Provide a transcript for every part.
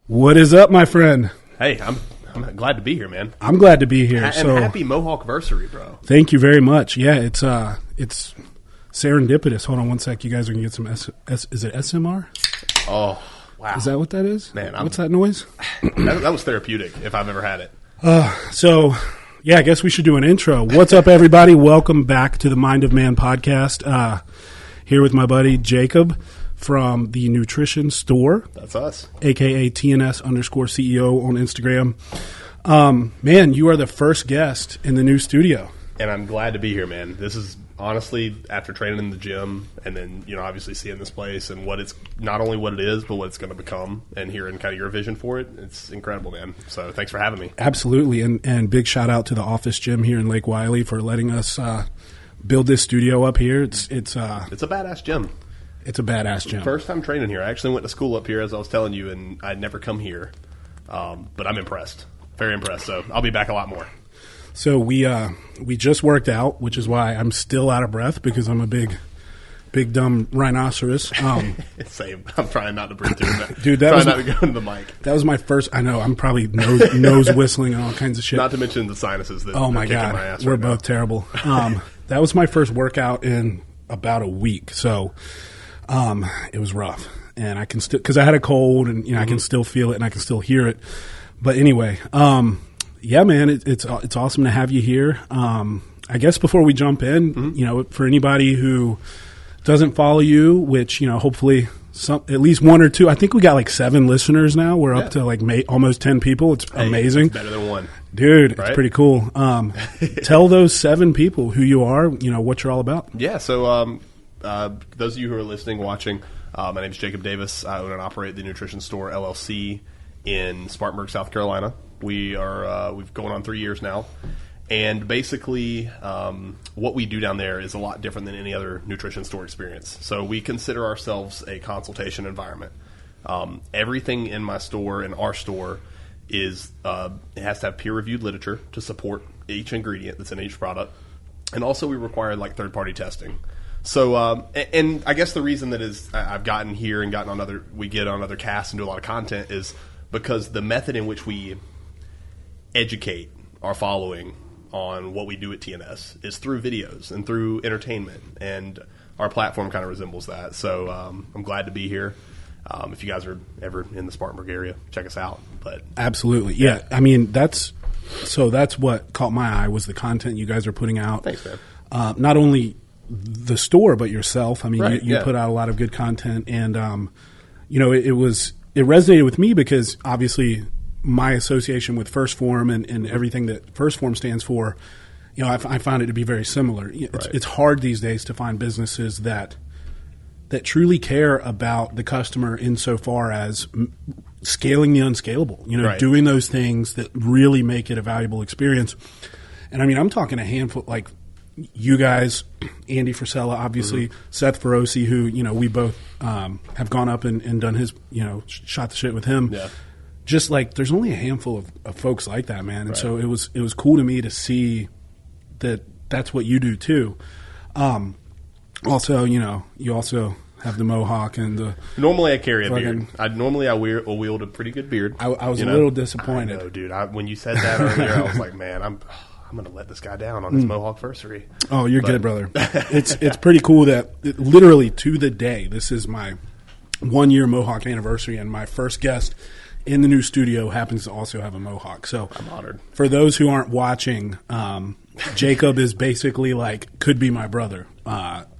What is up, my friend? Hey, I'm glad to be here, man. I'm glad to be here. And happy Mohawk-versary, bro. Thank you very much. Yeah, it's serendipitous. Hold on one sec. You guys are going to get some is it SMR? Oh, wow. Is that what that is? Man, what's that noise? that was therapeutic, if I've ever had it. So, yeah, I guess we should do an intro. What's up, everybody? Welcome back to the Mind of Man podcast. Here with my buddy Jacob from the Nutrition Store. That's us. AKA TNS_CEO on Instagram. Man, you are the first guest in the new studio. And I'm glad to be here, man. This is honestly, after training in the gym and then, obviously seeing this place and what it's, not only what it is, but what it's going to become and hearing kind of your vision for it, it's incredible, man. So thanks for having me. Absolutely. And big shout out to the office gym here in Lake Wiley for letting us build this studio up here. It's a badass gym. It's a badass gym. First time training here. I actually went to school up here, as I was telling you, and I'd never come here. But I'm impressed. Very impressed. So I'll be back a lot more. So we just worked out, which is why I'm still out of breath because I'm a big dumb rhinoceros. Same. I'm trying not to breathe too much. Dude, not to go into the mic. That was my first. I know. I'm probably nose whistling and all kinds of shit. Not to mention the sinuses that oh my are kicking God, my ass we're right both now. terrible. That was my first workout in about a week. So it was rough, and I can still, because I had a cold, and I can still feel it and I can still hear it. But anyway, yeah, man, it's awesome to have you here. I guess before we jump in, for anybody who doesn't follow you, which hopefully at least one or two. I think we got like 7 listeners now. We're up to like almost 10 people. It's amazing. It's better than one, dude. Right? It's pretty cool. Tell those 7 people who you are. What you're all about. Yeah. So those of you who are listening, watching, my name is Jacob Davis. I own and operate the Nutrition Store LLC in Spartanburg, South Carolina. We've going on 3 years now. And basically, what we do down there is a lot different than any other nutrition store experience. So we consider ourselves a consultation environment. Everything in my store, in our store, is it has to have peer-reviewed literature to support each ingredient that's in each product. And also we require like third-party testing. So, and I guess the reason that I've gotten here and we get on other casts and do a lot of content is because the method in which we educate our following on what we do at TNS is through videos and through entertainment, and our platform kind of resembles that. So I'm glad to be here. If you guys are ever in the Spartanburg area, check us out. But absolutely, yeah. I mean, that's what caught my eye was the content you guys are putting out. Thanks, man. Not only the store, but yourself. I mean, right, you put out a lot of good content, and it resonated with me because obviously my association with First Form and everything that First Form stands for, I find it to be very similar. It's hard these days to find businesses that truly care about the customer insofar as scaling the unscalable, doing those things that really make it a valuable experience. And I mean, I'm talking a handful, like you guys, Andy Frisella, obviously, Seth Feroci, who, we both have gone up and done his, shot the shit with him. Yeah. Just like there's only a handful of folks like that, man. And so it was cool to me to see that that's what you do too. Also, you also have the mohawk and the. Normally I carry a beard. I wield a pretty good beard. I was a little disappointed. I know, dude. When you said that earlier, I was like, man, I'm going to let this guy down on his Mohawk-versary. Oh, you're good, brother. It's pretty cool that literally to the day, this is my 1-year Mohawk anniversary, and my first guest in the new studio happens to also have a mohawk. So I'm honored. For those who aren't watching, Jacob is basically could be my brother.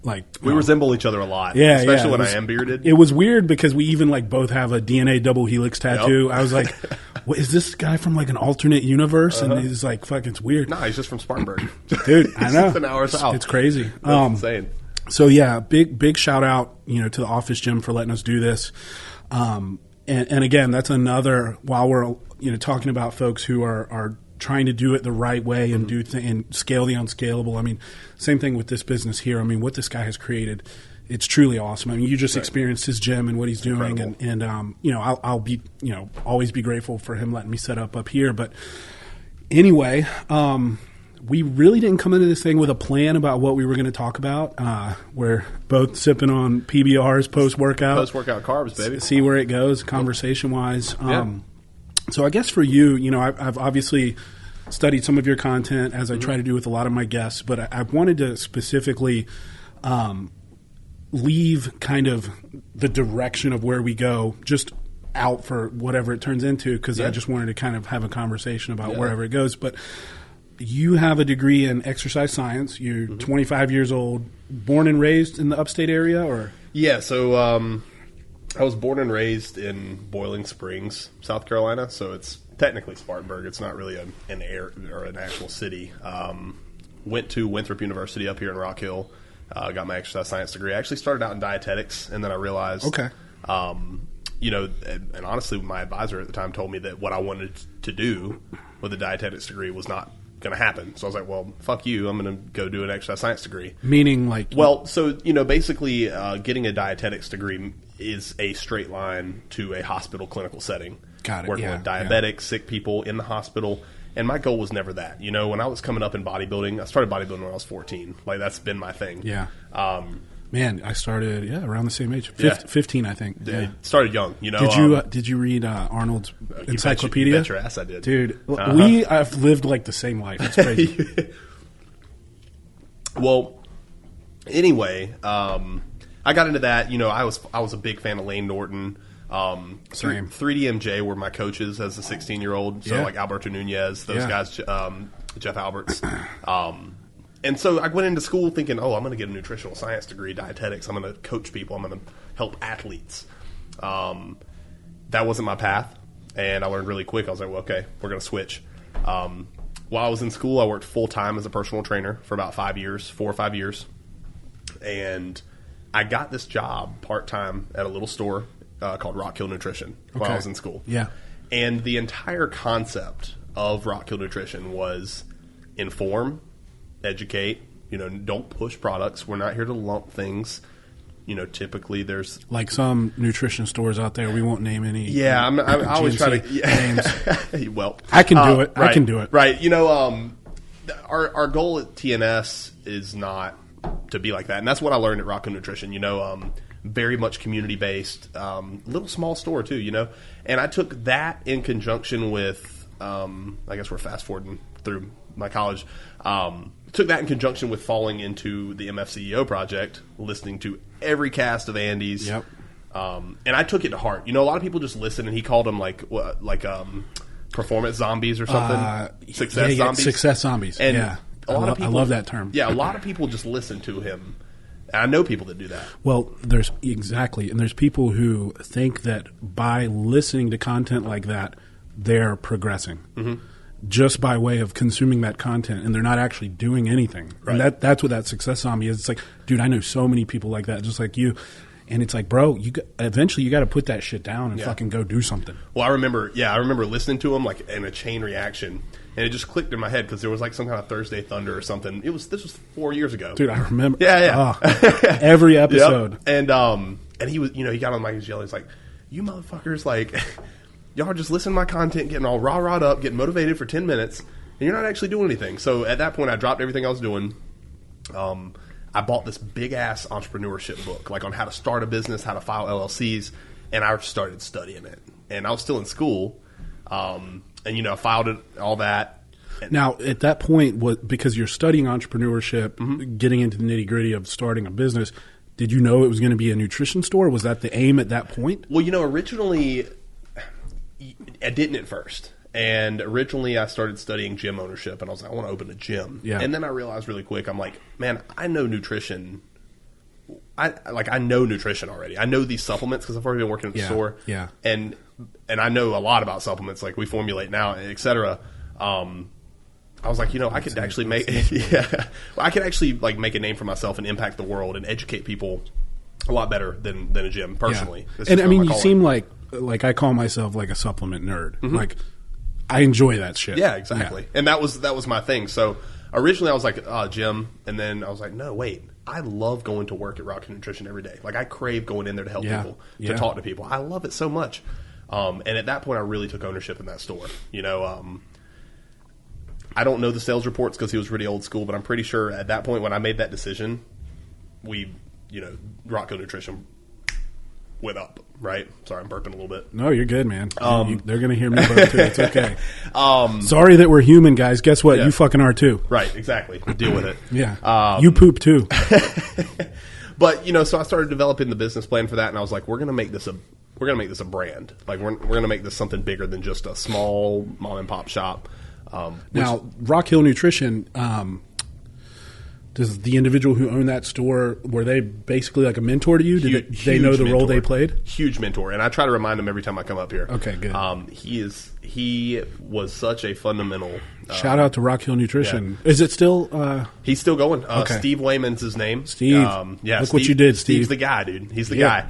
We resemble each other a lot. Yeah, especially when I am bearded. It was weird because we even both have a DNA double helix tattoo. Yep. I was like, what, is this guy from an alternate universe? And he's like, fuck, it's weird. No, he's just from Spartanburg. Dude, I know. It's an hour south. It's crazy. That's insane. So yeah, big shout out, to the office gym for letting us do this. And again, that's another, while we're, talking about folks who are trying to do it the right way and and scale the unscalable. I mean, same thing with this business here. I mean, what this guy has created, it's truly awesome. I mean, you just experienced his gym and what he's doing, and I'll be, always be grateful for him letting me set up here. But anyway, we really didn't come into this thing with a plan about what we were going to talk about. We're both sipping on PBRs post-workout. Post-workout carbs, baby. See where it goes conversation-wise. So I guess for you, I've obviously studied some of your content, as I try to do with a lot of my guests, but I wanted to specifically leave kind of the direction of where we go just out for whatever it turns into, because I just wanted to kind of have a conversation about wherever it goes. But you have a degree in exercise science. You're 25 years old, born and raised in the upstate area, or? Yeah, so I was born and raised in Boiling Springs, South Carolina, so it's technically Spartanburg. It's not really an actual city. Went to Winthrop University up here in Rock Hill. Got my exercise science degree. I actually started out in dietetics, and then I realized, and honestly, my advisor at the time told me that what I wanted to do with a dietetics degree was not going to happen. So I was like, well, fuck you. I'm going to go do an exercise science degree. Meaning like... Well, so, basically getting a dietetics degree is a straight line to a hospital clinical setting. Got it. Working with diabetics, sick people in the hospital. And my goal was never that. When I was coming up in bodybuilding, I started bodybuilding when I was 14. Like, that's been my thing. Yeah. Man, I started around the same age, 15, I think. Yeah. Started young, Did you read Arnold's encyclopedia? You bet your ass I did, dude. I've lived like the same life. It's crazy. Well, anyway, I got into that. I was a big fan of Lane Norton. Same. 3DMJ were my coaches as a 16-year-old. So like Alberto Nunez, those guys, Jeff Alberts. And so I went into school thinking, I'm going to get a nutritional science degree, dietetics. I'm going to coach people. I'm going to help athletes. That wasn't my path, and I learned really quick. I was like, well, okay, we're going to switch. While I was in school, I worked full-time as a personal trainer for about 4 or 5 years. And I got this job part-time at a little store called Rock Hill Nutrition while I was in school. Yeah. And the entire concept of Rock Hill Nutrition was inform, educate, don't push products. We're not here to lump things. Typically there's... Like some nutrition stores out there, we won't name any. Yeah, I always try to... names. Well, I can do it. Right, I can do it. Right. Our goal at TNS is not to be like that. And that's what I learned at Rock Hill Nutrition. Very much community-based, little small store too, And I took that in conjunction with, I guess we're fast-forwarding through my college, took that in conjunction with falling into the MFCEO project, listening to every cast of Andy's. Yep. And I took it to heart. A lot of people just listen, and he called them like performance zombies or something. Success zombies. Success zombies. And a lot of people, I love that term. Yeah, a lot of people just listen to him. And I know people that do that. Well, there's people who think that by listening to content like that, they're progressing. Mm-hmm. Just by way of consuming that content, and they're not actually doing anything. Right. And that's what that success zombie is. It's like, dude, I know so many people like that, just like you. And it's like, bro, eventually you got to put that shit down and fucking go do something. Well, I remember listening to him like in a chain reaction, and it just clicked in my head because there was like some kind of Thursday Thunder or something. This was 4 years ago, dude. I remember. Yeah. Every episode. Yep. And he was, he got on the mic and yelling, he's like, "You motherfuckers, like." Y'all are just listening to my content, getting all rah-rahed up, getting motivated for 10 minutes, and you're not actually doing anything. So at that point, I dropped everything I was doing. I bought this big-ass entrepreneurship book, like on how to start a business, how to file LLCs, and I started studying it. And I was still in school, and, I filed it, all that. Now, at that point, because you're studying entrepreneurship, getting into the nitty-gritty of starting a business, did you know it was going to be a nutrition store? Was that the aim at that point? Well, originally... I didn't at first. And originally I started studying gym ownership, and I was like, I want to open a gym. Yeah. And then I realized really quick, I'm like, man, I know nutrition. I know nutrition already. I know these supplements because I've already been working at the store. Yeah. And I know a lot about supplements, like we formulate now, et cetera. I was like, I could actually make I could actually like make a name for myself and impact the world and educate people a lot better than a gym personally. Yeah. And I mean, you seem like I call myself like a supplement nerd. Mm-hmm. Like I enjoy that shit. Yeah, exactly. Yeah. And that was my thing. So originally I was like, gym, and then I was like, no, wait. I love going to work at Rock Hill Nutrition every day. Like I crave going in there to help people, to talk to people. I love it so much. And at that point I really took ownership in that store. I don't know the sales reports because he was really old school, but I'm pretty sure at that point when I made that decision, Rock Hill Nutrition went up, right? Sorry, I'm burping a little bit. No, you're good, man. They're going to hear me burp too. It's okay. Sorry that we're human, guys. Guess what? Yeah. You fucking are too. Right, exactly. Deal with it. Yeah. You poop too. But, so I started developing the business plan for that, and I was like, we're going to make this a brand. Like, we're going to make this something bigger than just a small mom and pop shop. Now, Rock Hill Nutrition, does the individual who owned that store, were they basically like a mentor to you? Did they know the role they played? Huge mentor, and I try to remind them every time I come up here. Okay, good. He was such a fundamental. Shout out to Rock Hill Nutrition. Yeah. Is it still? He's still going. Okay. Steve Wayman's his name. Steve. Look what you did, Steve. Steve's the guy, dude. He's the guy.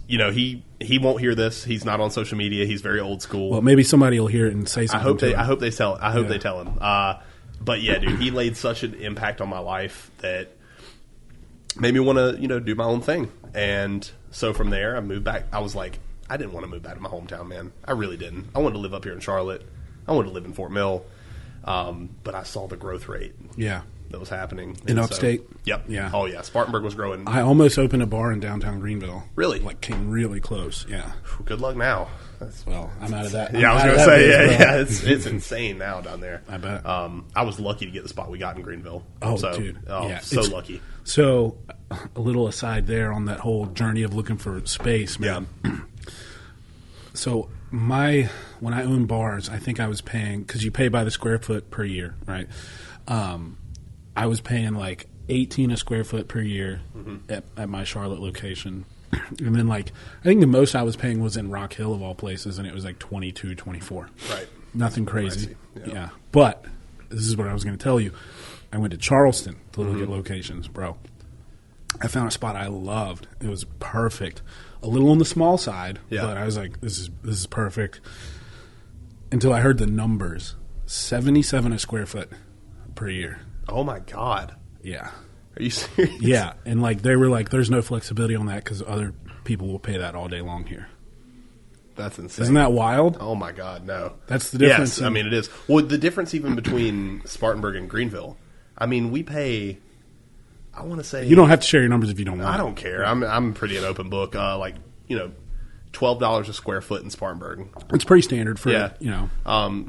He won't hear this. He's not on social media. He's very old school. Well, maybe somebody will hear it and say something. I hope they tell him. But yeah, dude, he laid such an impact on my life that made me want to, do my own thing. And so from there, I moved back. I was like, I didn't want to move back to my hometown, man. I really didn't. I wanted to live up here in Charlotte. I wanted to live in Fort Mill. But I saw the growth rate. Yeah. That was happening. In upstate? Yep. Yeah. Oh, yeah. Spartanburg was growing. I almost opened a bar in downtown Greenville. Really? Like, came really close. Yeah. Good luck now. Well, I'm out of that. Yeah, I was going to say, it's insane now down there. I bet. I was lucky to get the spot we got in Greenville. Oh, dude. Yeah, so lucky. So, a little aside there on that whole journey of looking for space, man. Yeah. So, when I owned bars, I think I was paying, because you pay by the square foot per year, right? I was paying like $18 a square foot per year at my Charlotte location. And then, I think the most I was paying was in Rock Hill, of all places, and it was like $22, $24. Right. Nothing crazy. Yeah. But this is what I was going to tell you. I went to Charleston to look at locations, bro. I found a spot I loved. It was perfect. A little on the small side, but I was like, this is perfect. Until I heard the numbers. $77 a square foot per year. Oh, my God. Yeah. Are you serious? Yeah, and they were like, there's no flexibility on that because other people will pay that all day long here. That's insane. Isn't that wild? Oh, my God, no. That's the difference. Yes, it is. Well, the difference even between Spartanburg and Greenville, we pay, I want to say. You don't have to share your numbers if you don't want. I don't care. I'm pretty an open book. $12 a square foot in Spartanburg. It's pretty standard for,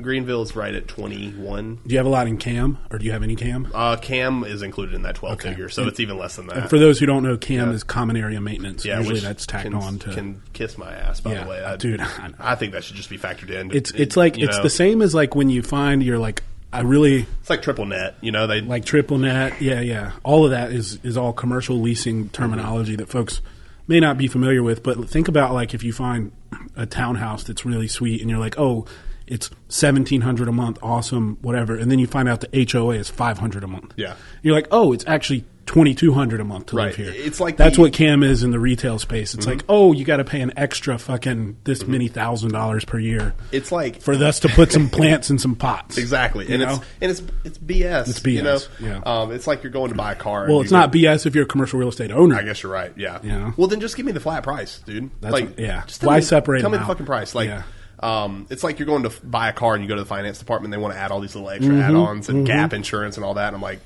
Greenville's right at 21. Do you have a lot in CAM, or do you have any CAM? CAM is included in that 12 figure, so it's even less than that. And for those who don't know, CAM is common area maintenance. Yeah, usually that's tacked on to. Can kiss my ass, by the way. Dude. I think that should just be factored in. It's the same as when you find you're like, it's like triple net, they like triple net. Yeah. All of that is all commercial leasing terminology that folks may not be familiar with, but think about if you find a townhouse that's really sweet and you're like, oh, it's $1,700 a month, awesome, whatever, and then you find out the HOA is $500 a month. Yeah, you're like, oh, it's actually $2,200 a month to live here. It's like that's what CAM is in the retail space. It's like, oh, you got to pay an extra fucking this many $1,000 per year. It's like for us to put some plants in some pots. Exactly, it's BS. It's BS. Yeah. It's like you're going to buy a car. Well, it's not BS if you're a commercial real estate owner. I guess you're right. Yeah. Well, then just give me the flat price, dude. Just why separate? Tell me the fucking price. It's like you're going to buy a car and you go to the finance department. And they want to add all these little extra add-ons and gap insurance and all that. And I'm like.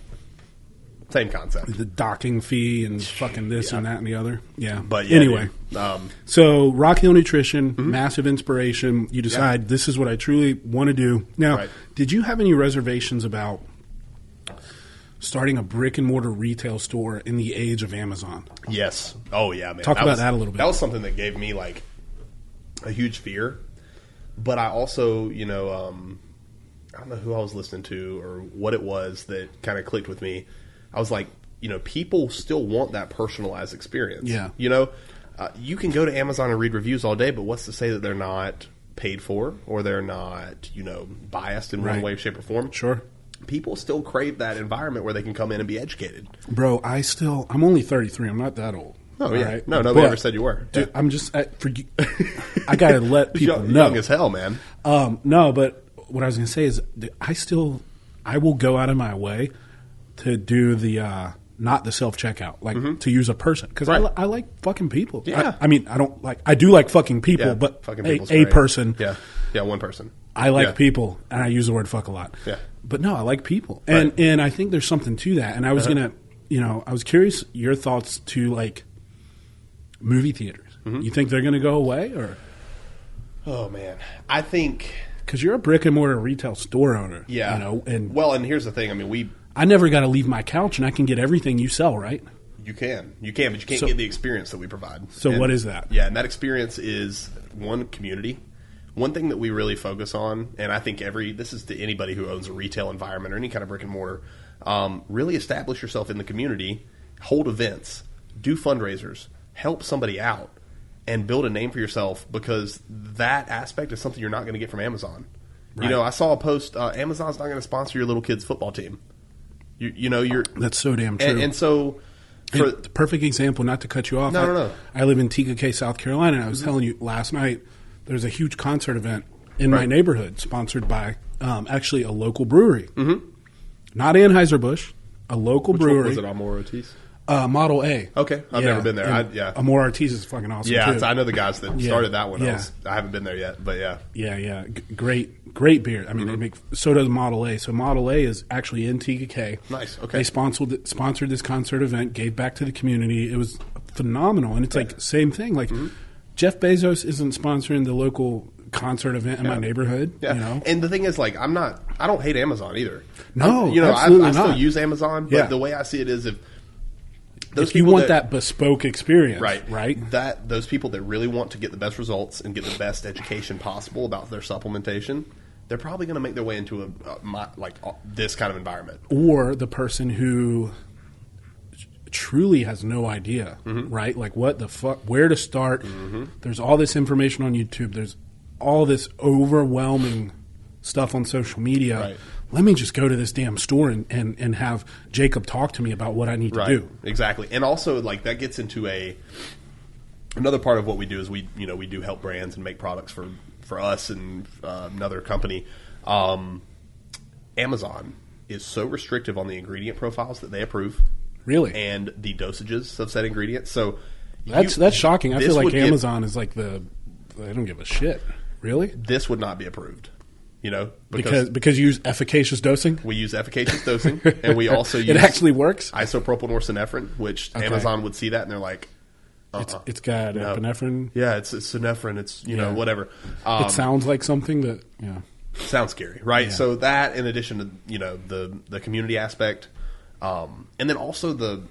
Same concept. The docking fee and fucking this and that and the other. Yeah. But anyway. So Rock Hill Nutrition, massive inspiration. You decide this is what I truly want to do. Now, did you have any reservations about starting a brick and mortar retail store in the age of Amazon? Yes. Oh, yeah, man. Talk about that a little bit. That was something that gave me a huge fear. But I also, I don't know who I was listening to or what it was that kind of clicked with me. I was like, people still want that personalized experience. Yeah. You can go to Amazon and read reviews all day, but what's to say that they're not paid for or they're not, biased in one way, shape, or form? Sure. People still crave that environment where they can come in and be educated. Bro, I'm only 33. I'm not that old. Oh, yeah. Right? No, nobody ever said you were. Dude, I'm just, I got to let people know. Young as hell, man. No, but what I was going to say is I will go out of my way to do the not the self-checkout, to use a person. Because I like fucking people. Yeah. I do like fucking people, but fucking a person. Yeah. Yeah, one person. I like people, and I use the word fuck a lot. Yeah. But no, I like people. And I think there's something to that. And I was going to, I was curious your thoughts to, like, movie theaters. Mm-hmm. You think they're going to go away? Or? Oh, man. I think... Because you're a brick-and-mortar retail store owner. Yeah. And here's the thing. I mean, I never got to leave my couch, and I can get everything you sell, right? You can, but you can't get the experience that we provide. So what is that? Yeah, and that experience is, one, community. One thing that we really focus on, and I think this is to anybody who owns a retail environment or any kind of brick and mortar, really establish yourself in the community, hold events, do fundraisers, help somebody out, and build a name for yourself, because that aspect is something you're not going to get from Amazon. Right. I saw a post, Amazon's not going to sponsor your little kid's football team. You're That's so damn true. And so... the perfect example, not to cut you off. No. I live in TKK, South Carolina, and I was telling you last night, there's a huge concert event in my neighborhood sponsored by actually a local brewery. Mm-hmm. Not Anheuser-Busch, a local brewery. One was it, Amor Ortiz? Model A. Okay, I've never been there. Amor Ortiz is fucking awesome, too. I know the guys that started that one. I haven't been there yet, but yeah. Yeah. Great beer. I mean, they make, so does Model A. So Model A is actually in TKK. Nice, okay. They sponsored this concert event, gave back to the community. It was phenomenal. And it's like, same thing. Like, Jeff Bezos isn't sponsoring the local concert event in my neighborhood. Yeah. And the thing is, like, I don't hate Amazon either. No, I still use Amazon, but the way I see it is if you want that bespoke experience, right? That those people that really want to get the best results and get the best education possible about their supplementation, they're probably going to make their way into this kind of environment. Or the person who truly has no idea, right? Like, what the fuck, where to start. Mm-hmm. There's all this information on YouTube. There's all this overwhelming stuff on social media. Right. Let me just go to this damn store and have Jacob talk to me about what I need to do. Exactly. And also, like, that gets into another part of what we do is we do help brands and make products for us and another company. Amazon is so restrictive on the ingredient profiles that they approve. Really? And the dosages of said ingredients. So that's shocking. I feel like Amazon is like they don't give a shit. Really? This would not be approved. Because you use efficacious dosing? We use efficacious dosing, and we also use... It actually works? Isopropyl norepinephrine, which Amazon would see that, and they're like... It's got epinephrine? Yeah, it's synephrine, it's, whatever. It sounds like something that, sounds scary, right? Yeah. So that, in addition to, the community aspect, and then also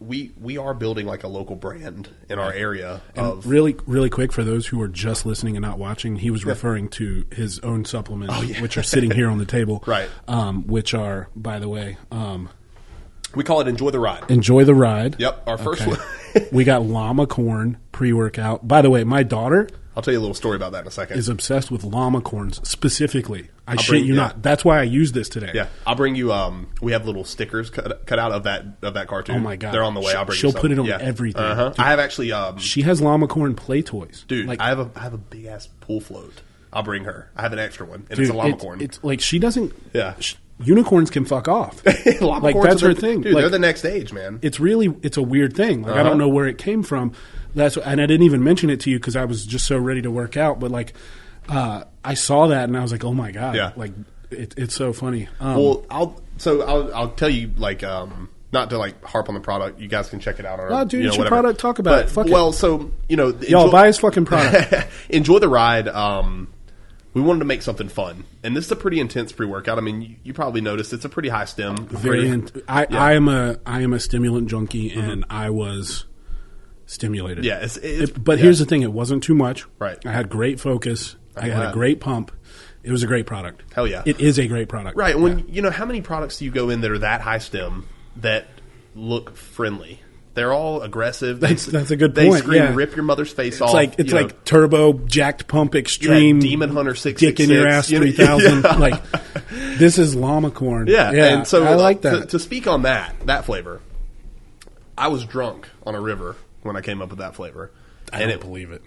we are building like a local brand in our area. And really, really quick, for those who are just listening and not watching, he was referring to his own supplements, which are sitting here on the table. Right. Which are, by the way... we call it Enjoy the Ride. Enjoy the Ride. Yep, our first one. We got llama corn pre-workout. By the way, my daughter... I'll tell you a little story about that in a second. ...is obsessed with llama corns specifically. I shit you not. That's why I used this today. Yeah, I'll bring you... we have little stickers cut out of that cartoon. Oh, my God. They're on the way. I'll bring you She'll some. put it on everything. Uh-huh. I have actually... she has llama corn play toys. Dude, I have a big-ass pool float. I'll bring her. I have an extra one, and it's a llama corn. It's like she doesn't... Yeah. Unicorns can fuck off. Like, that's her thing. Dude, they're the next age, man. It's a weird thing. Like, I don't know where it came from. And I didn't even mention it to you because I was just so ready to work out. But like, I saw that and I was like, oh my God. Yeah. Like, it's so funny. Well, I'll tell you, like, not to like harp on the product. You guys can check it out on our, dude, it's your product. Talk about it. Fuck it. Well, so, y'all buy his fucking product. Enjoy the Ride. We wanted to make something fun, and this is a pretty intense pre-workout. I mean, you probably noticed it's a pretty high stem. I am a stimulant junkie, and I was stimulated. Yeah, but here's the thing: it wasn't too much. Right. I had great focus. I had a great pump. It was a great product. Hell yeah, it is a great product. Right. When how many products do you go in that are that high stem that look friendly? They're all aggressive. That's a good point. They scream, rip your mother's face off. It's like turbo, jacked pump, extreme. Demon Hunter 666. Dick in your ass 3000. Yeah. Like, this is llama corn. Yeah. And so I like that. To speak on that flavor, I was drunk on a river when I came up with that flavor. I don't believe it.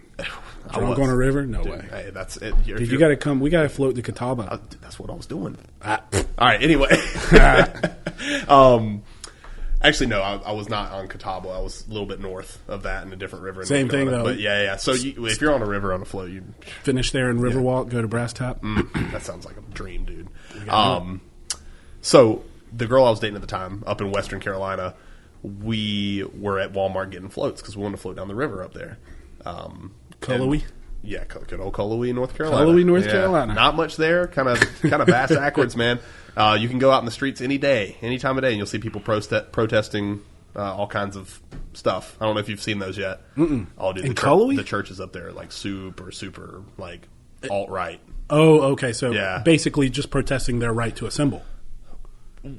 Drunk on a river? No way. Hey, that's it. Dude, you got to come. We got to float the Catawba. That's what I was doing. All right. Anyway. Actually, no, I was not on Catawba. I was a little bit north of that in a different river. In Same thing, though. But yeah. So if you're on a river on a float, you finish there in Riverwalk, go to Brass Top. That sounds like a dream, dude. So the girl I was dating at the time, up in Western Carolina, we were at Walmart getting floats because we wanted to float down the river up there. Cullowhee? Yeah, good old Cullowhee, North Carolina. Cullowhee, North Carolina. Not much there. Kind of bass backwards, man. You can go out in the streets any day, any time of day, and you'll see people protesting all kinds of stuff. I don't know if you've seen those yet. Oh, dude, the churches up there are like super like alt-right. Oh, okay. So basically just protesting their right to assemble. They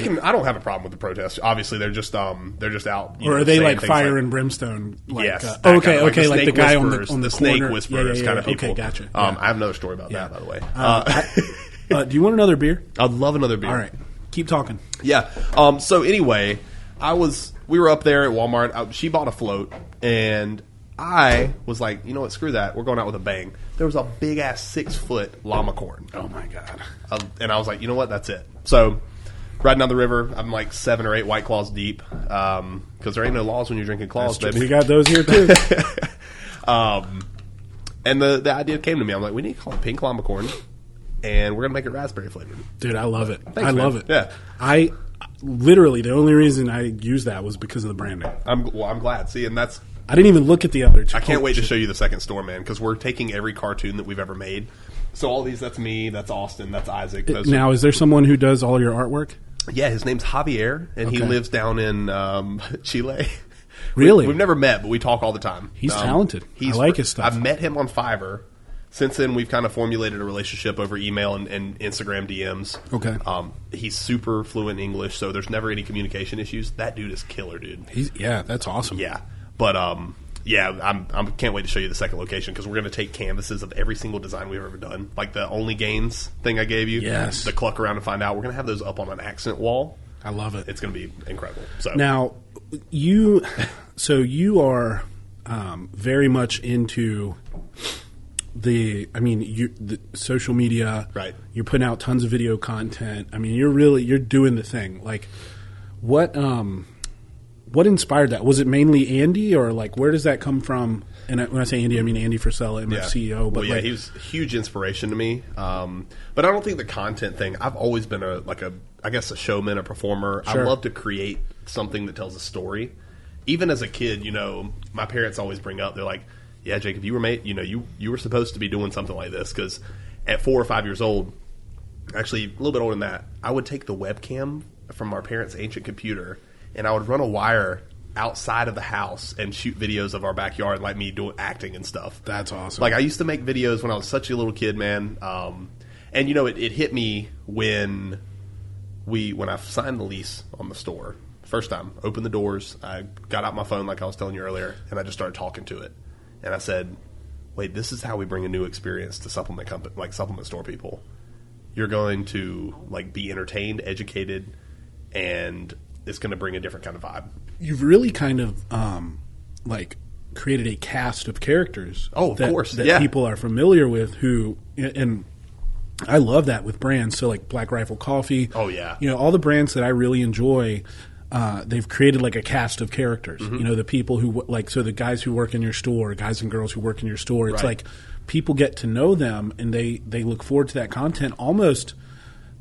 can. I don't have a problem with the protest. Obviously, they're just out. Or are they like fire and brimstone? Like, yes. Okay. Like the guy whisperers, on the snake corner. whisperers kind of people. Okay, gotcha. I have another story about that, by the way. Do you want another beer? I'd love another beer. All right, keep talking. Yeah. So anyway, we were up there at Walmart. She bought a float, and I was like, you know what? Screw that. We're going out with a bang. There was a big ass 6-foot llama corn. Oh my god! And I was like, you know what? That's it. So riding down the river, I'm like 7 or 8 White Claws deep because there ain't no laws when you're drinking claws, baby. We got those here too. And the idea came to me. I'm like, we need to call it pink llama corn, and we're gonna make it raspberry flavored. Dude, I love it. Thanks, man. Love it. Yeah. I literally the only reason I used that was because of the branding. I'm glad. See, and that's. I didn't even look at the other two. I can't wait to show you the second store, man, because we're taking every cartoon that we've ever made. So all these, that's me, that's Austin, that's Isaac. Now, is there someone who does all your artwork? Yeah, his name's Javier, and he lives down in Chile. Really? We've never met, but we talk all the time. He's talented. I like his stuff. I've met him on Fiverr. Since then, we've kind of formulated a relationship over email and Instagram DMs. Okay. He's super fluent in English, so there's never any communication issues. That dude is killer, dude. That's awesome. Yeah. But I can't wait to show you the second location because we're going to take canvases of every single design we've ever done, like the Only Gains thing I gave you. Yes, the cluck around to find out. We're going to have those up on an accent wall. I love it. It's going to be incredible. So now, you are very much into the social media. Right. You're putting out tons of video content. I mean, you're doing the thing. Like, what inspired that? Was it mainly Andy, or like where does that come from? And when I say Andy, I mean Andy Frisella, MF CEO. But he was a huge inspiration to me. But I don't think the content thing. I've always been a showman, a performer. Sure. I love to create something that tells a story. Even as a kid, my parents always bring up. They're like, "Yeah, Jacob, you were you were supposed to be doing something like this." Because at 4 or 5 years old, actually a little bit older than that, I would take the webcam from our parents' ancient computer. And I would run a wire outside of the house and shoot videos of our backyard, like me doing acting and stuff. That's awesome. Like I used to make videos when I was such a little kid, man. And it hit me when I signed the lease on the store. First time, opened the doors. I got out my phone like I was telling you earlier, and I just started talking to it. And I said, "Wait, this is how we bring a new experience to supplement store people. You're going to be entertained, educated, and it's going to bring a different kind of vibe." You've really kind of created a cast of characters. Oh, of course, that people are familiar with. And I love that with brands. So like Black Rifle Coffee. Oh yeah, all the brands that I really enjoy. They've created like a cast of characters. Mm-hmm. The people who the guys who work in your store, guys and girls who work in your store. It's right. like people get to know them, and they look forward to that content almost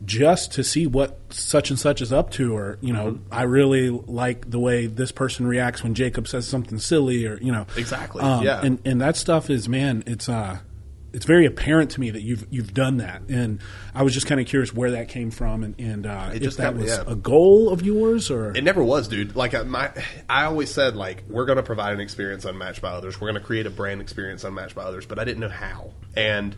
just to see what such and such is up to, or I really like the way this person reacts when Jacob says something silly, or exactly, and that stuff is, man, it's very apparent to me that you've done that, and I was just kind of curious where that came from, and if that was a goal of yours, or it never was, dude. Like I always said, we're going to provide an experience unmatched by others. We're going to create a brand experience unmatched by others, but I didn't know how. And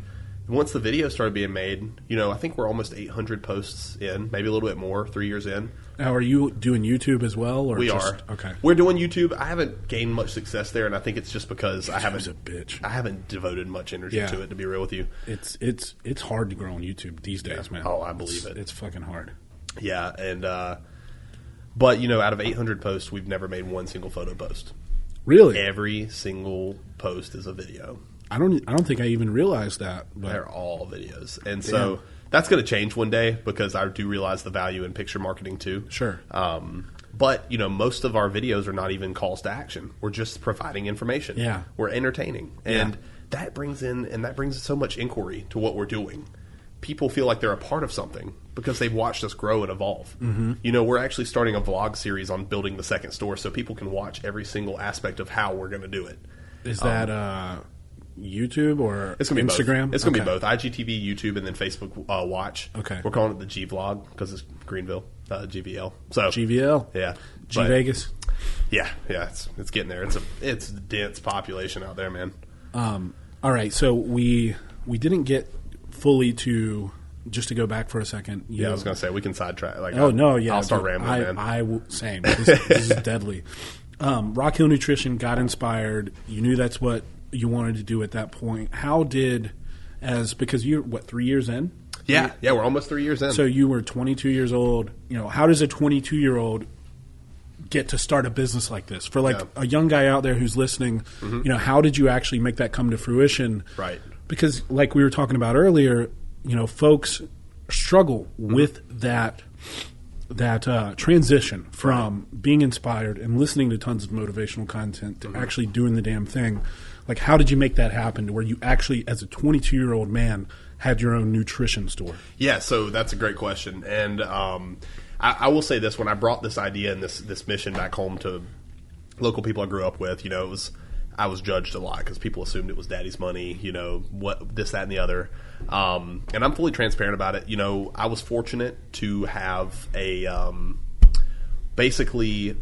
once the video started being made, I think we're almost 800 posts in, maybe a little bit more, 3 years in. Now, are you doing YouTube as well? Or we are. Okay. We're doing YouTube. I haven't gained much success there, and I think it's just because I haven't devoted much energy to it, to be real with you. It's hard to grow on YouTube these days, man. Oh, I believe it. It's fucking hard. Yeah, and but out of 800 posts, we've never made one single photo post. Really? Every single post is a video. I don't think I even realized that. But they're all videos, and so That's going to change one day because I do realize the value in picture marketing too. Sure. But, most of our videos are not even calls to action. We're just providing information. Yeah. We're entertaining. And that brings so much inquiry to what we're doing. People feel like they're a part of something because they've watched us grow and evolve. Mm-hmm. We're actually starting a vlog series on building the second store so people can watch every single aspect of how we're going to do it. Is that YouTube or it's gonna Instagram? Be both. It's going to be both. IGTV, YouTube, and then Facebook Watch. Okay. We're calling it the G Vlog because it's Greenville, GVL. So GVL? Yeah. G Vegas? Yeah. It's getting there. It's a dense population out there, man. All right. So we didn't get fully to, just to go back for a second. I was going to say, we can sidetrack. I'll start rambling, man. Same. This is deadly. Rock Hill Nutrition got inspired. You knew that's what you wanted to do at that point. How did, because you're, 3 years in? Yeah, we're almost 3 years in. So you were 22 years old. How does a 22-year-old get to start a business like this? For a young guy out there who's listening, how did you actually make that come to fruition? Right. Because like we were talking about earlier, folks struggle with that transition from being inspired and listening to tons of motivational content to actually doing the damn thing. Like, how did you make that happen to where you actually, as a 22-year-old man, had your own nutrition store? Yeah, so that's a great question. And I will say this. When I brought this idea and this mission back home to local people I grew up with, I was judged a lot because people assumed it was daddy's money, what this, that, and the other. And I'm fully transparent about it. I was fortunate to have basically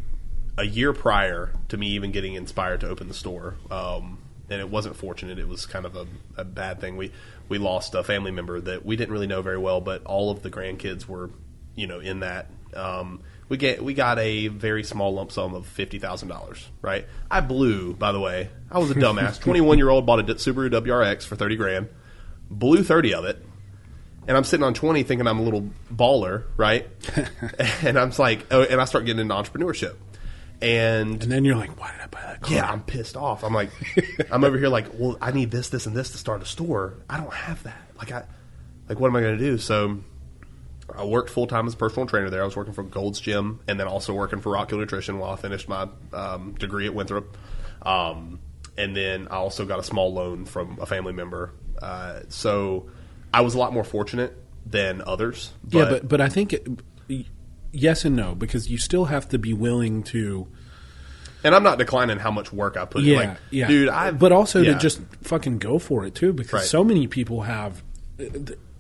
a year prior to me even getting inspired to open the store. And it wasn't fortunate. It was kind of a bad thing. We lost a family member that we didn't really know very well, but all of the grandkids were, in that. We got a very small lump sum of $50,000, right? I blew, by the way. I was a dumbass. 21-year-old bought a Subaru WRX for $30,000, blew 30 of it, and I'm sitting on 20 thinking I'm a little baller, right? And I'm like, and I start getting into entrepreneurship. And then you're like, why did I buy that car? Yeah, I'm pissed off. I'm like, I'm over here like, well, I need this, and this to start a store. I don't have that. What am I going to do? So I worked full-time as a personal trainer there. I was working for Gold's Gym and then also working for Rock Hill Nutrition while I finished my degree at Winthrop. And then I also got a small loan from a family member. So I was a lot more fortunate than others. But I think yes and no, because you still have to be willing to. And I'm not declining how much work I put in. Dude, but also to just fucking go for it too, because so many people have.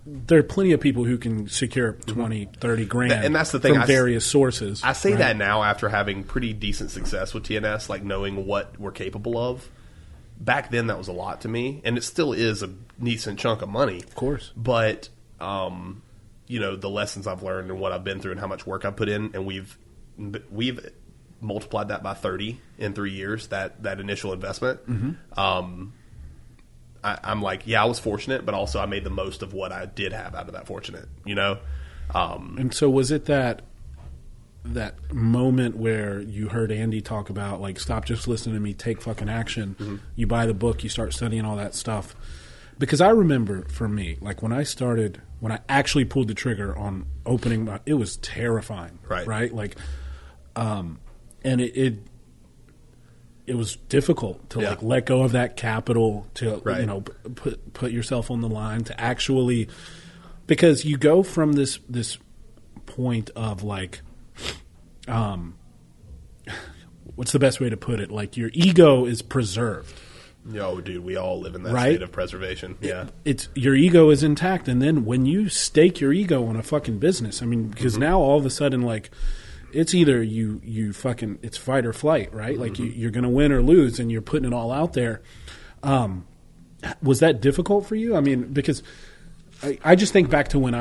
There are plenty of people who can secure 20, 30 grand and that's the thing, from various sources. I say that now after having pretty decent success with TNS, like knowing what we're capable of. Back then, that was a lot to me, and it still is a decent chunk of money. Of course. But, the lessons I've learned and what I've been through and how much work I've put in, and we've multiplied that by 30 in 3 years, that initial investment. Mm-hmm. I'm like, I was fortunate, but also I made the most of what I did have out of that fortunate, And so was it that moment where you heard Andy talk about, like, stop just listening to me, take fucking action. Mm-hmm. You buy the book, you start studying all that stuff. Because I remember for me, like when I actually pulled the trigger on opening, it was terrifying. Right? Like, and it was difficult to like let go of that capital to put yourself on the line to actually, because you go from this point of like, what's the best way to put it? Like your ego is preserved. Yo, dude, we all live in that state of preservation. Yeah, it's your ego is intact, and then when you stake your ego on a fucking business, I mean, because now all of a sudden, like. It's either you fucking, it's fight or flight, right? Mm-hmm. Like you're going to win or lose, and you're putting it all out there. Was that difficult for you? I mean, because I just think back to when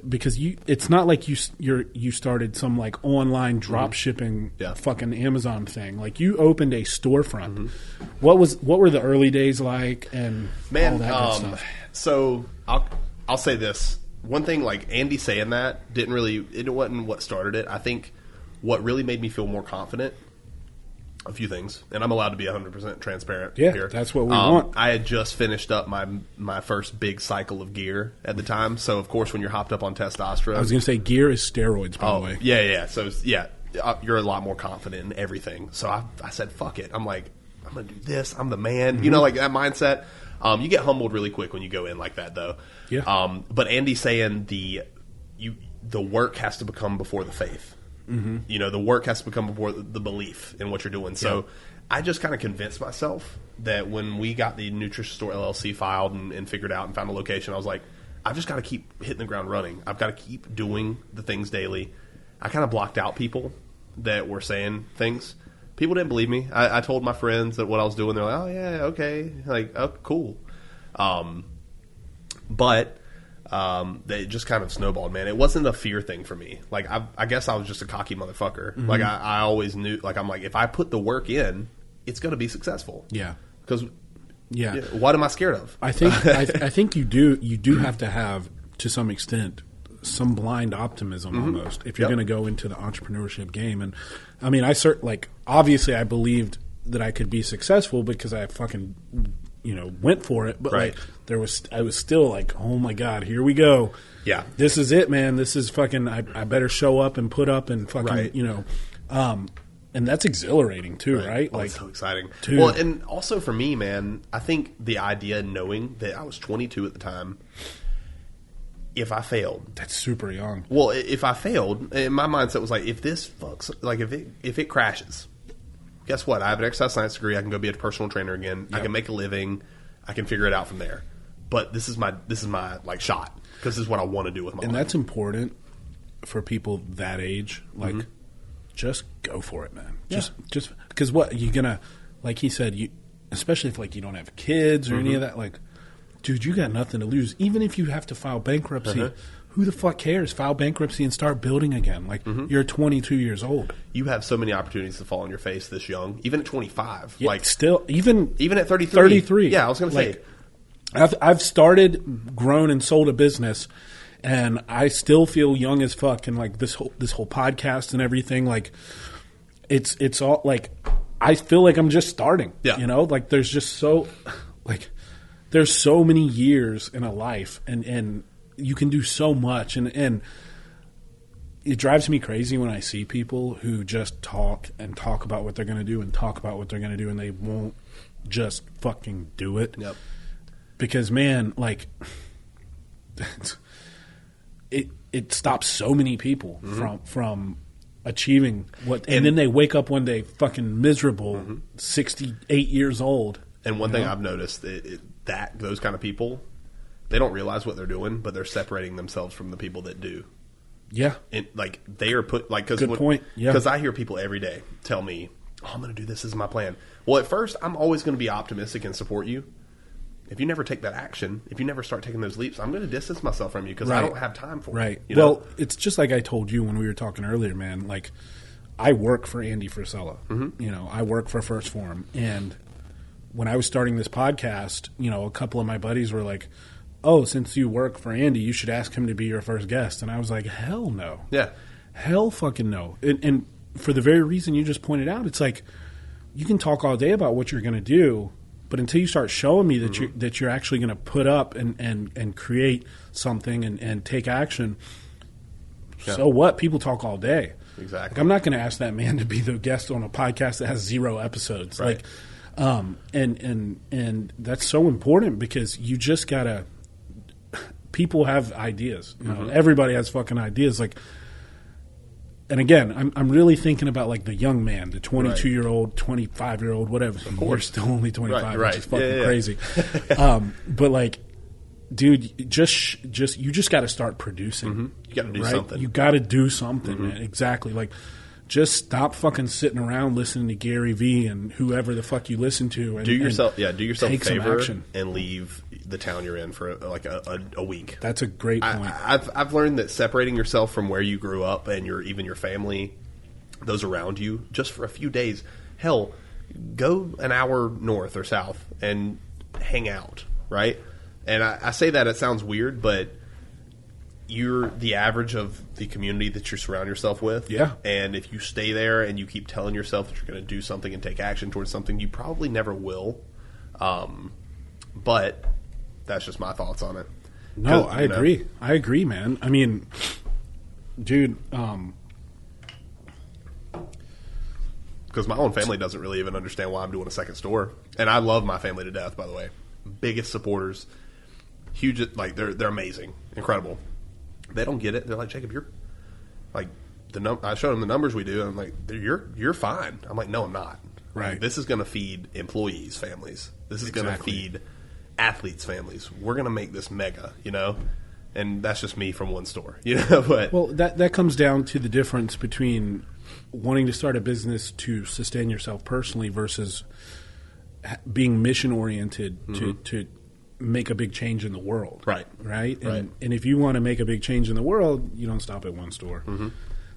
because it's not like you started some like online drop shipping fucking Amazon thing. Like you opened a storefront. Mm-hmm. What were the early days like, and all that good stuff? So I'll say this one thing. Like Andy saying that it wasn't what started it. I think. What really made me feel more confident a few things, and I'm allowed to be 100% transparent Yeah, that's what we want. I had just finished up my first big cycle of gear at the time, so of course when you're hopped up on testosterone, I was going to say gear is steroids, by the way. Yeah. So you're a lot more confident in everything. So I said, fuck it. I'm like, I'm gonna do this. I'm the man. Mm-hmm. You know, like that mindset. You get humbled really quick when you go in like that, though. Yeah. But Andy's saying the work has to become before the faith. Mm-hmm. You know, the work has to become before the belief in what you're doing. So I just kind of convinced myself that when we got the Nutrition Store LLC filed and figured out and found a location, I was like, I've just got to keep hitting the ground running. I've got to keep doing the things daily. I kind of blocked out people that were saying things. People didn't believe me. I told my friends that what I was doing. They're like, oh, yeah, okay. Like, oh, cool. But they just kind of snowballed, man. It wasn't a fear thing for me. Like, I guess I was just a cocky motherfucker. Mm-hmm. Like, I always knew, like, I'm like, if I put the work in, it's going to be successful. Yeah. Because, yeah, what am I scared of? I think I think you do have to have, to some extent, some blind optimism almost if you're going to go into the entrepreneurship game. And I mean, obviously I believed that I could be successful because I fucking went for it, but like I was still like, oh my God, here we go. Yeah, this is it, man. This is fucking. I better show up and put up and fucking and that's exhilarating too, right? Oh, Like, it's so exciting. Dude. Well, and also for me, man, I think the idea, knowing that I was 22 at the time, if I failed, that's super young. Well, if I failed, and my mindset was like, if this fucks, like if it crashes, guess what? I have an exercise science degree. I can go be a personal trainer again. Yep. I can make a living. I can figure it out from there. But this is my like shot because this is what I want to do with my life. And that's important for people that age. Like, just go for it, man. Yeah. Just because what you're gonna, like he said, especially if like you don't have kids or any of that, like. Dude, you got nothing to lose. Even if you have to file bankruptcy, who the fuck cares? File bankruptcy and start building again. Like, you're 22 years old. You have so many opportunities to fall on your face this young. Even at 25. Yeah, like still, even at 33. 33. Yeah, I was going to say. I've started, grown, and sold a business, and I still feel young as fuck. And, like, this whole podcast and everything, like, it's all, like, I feel like I'm just starting. Yeah. You know? Like, there's just so, like... There's so many years in a life, and you can do so much. And it drives me crazy when I see people who just talk about what they're going to do and talk about what they're going to do, and they won't just fucking do it. Yep. Because, man, like, it stops so many people from achieving what, and then they wake up one day fucking miserable, 68 years old. And one thing I've noticed that those kind of people, they don't realize what they're doing, but they're separating themselves from the people that do. Yeah, and like they are put like good point. Yeah, because I hear people every day tell me, "Oh, I'm going to do this. This is my plan." Well, at first, I'm always going to be optimistic and support you. If you never take that action, if you never start taking those leaps, I'm going to distance myself from you because I don't have time for it. Right. You know? Well, it's just like I told you when we were talking earlier, man. Like, I work for Andy Frisella. You know, I work for First Form, and when I was starting this podcast, a couple of my buddies were like, oh, since you work for Andy, you should ask him to be your first guest. And I was like, hell no. Yeah. Hell fucking no. And for the very reason you just pointed out, it's like you can talk all day about what you're going to do, but until you start showing me that you're actually going to put up and create something and take action, so what? People talk all day. Exactly. Like, I'm not going to ask that man to be the guest on a podcast that has 0 episodes. Right. Like, and that's so important because you just gotta. People have ideas. Everybody has fucking ideas. Like, and again, I'm really thinking about like the young man, the 22-year-old, 25-year-old, whatever. We're still only 25, which is fucking crazy. But like, dude, you just got to start producing. You got to do something. You got to do something, man. Exactly. Like, just stop fucking sitting around listening to Gary Vee and whoever the fuck you listen to. And, do yourself a favor action. And leave the town you're in for like a week. That's a great point. I've learned that separating yourself from where you grew up and even your family, those around you, just for a few days. Hell, go an hour north or south and hang out, right? And I say that it sounds weird, but you're the average of the community that you surround yourself with. Yeah. And if you stay there and you keep telling yourself that you're going to do something and take action towards something, you probably never will. But that's just my thoughts on it. No, I agree. I agree, man. I mean, dude, because my own family doesn't really even understand why I'm doing a second store. And I love my family to death, by the way. Biggest supporters. Huge, like, they're amazing. Incredible. They don't get it. They're like, Jacob, you're, like, I showed them the numbers we do, and I'm like, you're fine. I'm like, no, I'm not. Right. Like, this is going to feed employees' families. This is going to feed athletes' families. We're going to make this mega, you know? And that's just me from one store, you know? But well, that comes down to the difference between wanting to start a business to sustain yourself personally versus being mission-oriented to make a big change in the world. Right. Right? And if you want to make a big change in the world, you don't stop at one store. Mm-hmm.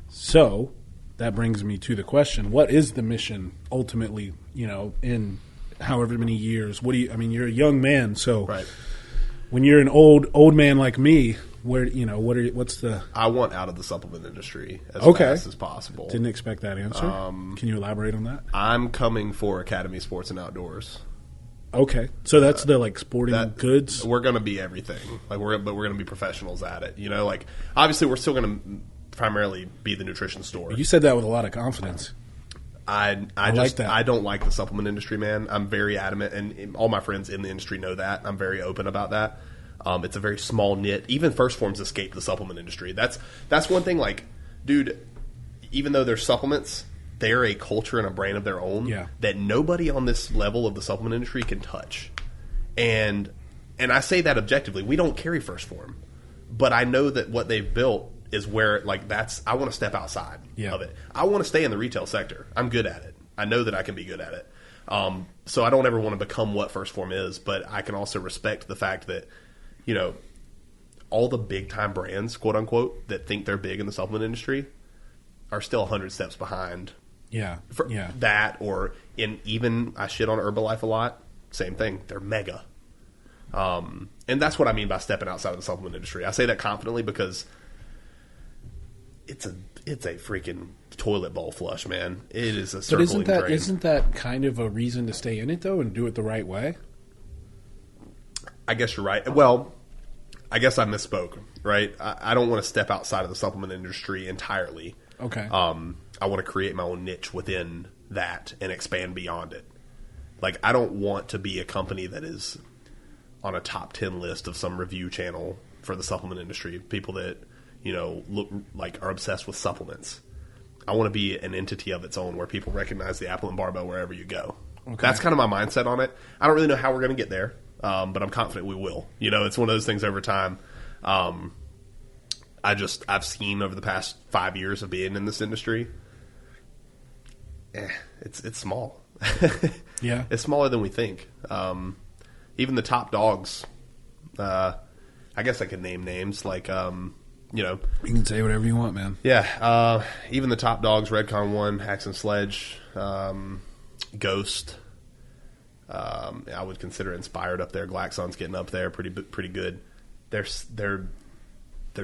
So that brings me to the question, what is the mission ultimately, you know, in however many years? What do you, I mean, you're a young man, so when you're an old man like me, where, you know, what's the... I want out of the supplement industry as fast as possible. Didn't expect that answer. Can you elaborate on that? I'm coming for Academy Sports and Outdoors. Okay, so that's the like sporting goods. We're going to be everything, but we're going to be professionals at it. You know, like obviously we're still going to primarily be the nutrition store. You said that with a lot of confidence. I just like that. I don't like the supplement industry, man. I'm very adamant, and all my friends in the industry know that. I'm very open about that. It's a very small knit. Even First Forms escaped the supplement industry. That's one thing. Like, dude, even though they're supplements, they're a culture and a brand of their own that nobody on this level of the supplement industry can touch. And I say that objectively. We don't carry First Form, but I know that what they've built is where, like, I want to step outside of it. I want to stay in the retail sector. I'm good at it. I know that I can be good at it. So I don't ever want to become what First Form is, but I can also respect the fact that, you know, all the big time brands, quote unquote, that think they're big in the supplement industry are still 100 steps behind. That, or even I shit on Herbalife a lot. Same thing. They're mega. And that's what I mean by stepping outside of the supplement industry. I say that confidently because it's a freaking toilet bowl flush, man. It is a circling drain. Isn't that kind of a reason to stay in it though and do it the right way? I guess you're right. Well, I guess I misspoke. Right. I don't want to step outside of the supplement industry entirely. Okay. I want to create my own niche within that and expand beyond it. Like, I don't want to be a company that is on a top 10 list of some review channel for the supplement industry. People that, you know, look like are obsessed with supplements. I want to be an entity of its own where people recognize the apple and barbell wherever you go. Okay. That's kind of my mindset on it. I don't really know how we're going to get there, but I'm confident we will. You know, it's one of those things over time. I've seen over the past 5 years of being in this industry, it's small. Yeah. It's smaller than we think. Even the top dogs, I guess I could name names like, you know. You can say whatever you want, man. Yeah. Even the top dogs, Redcon 1, Hacks and Sledge, Ghost. I would consider Inspired up there. Glaxon's getting up there pretty good. There's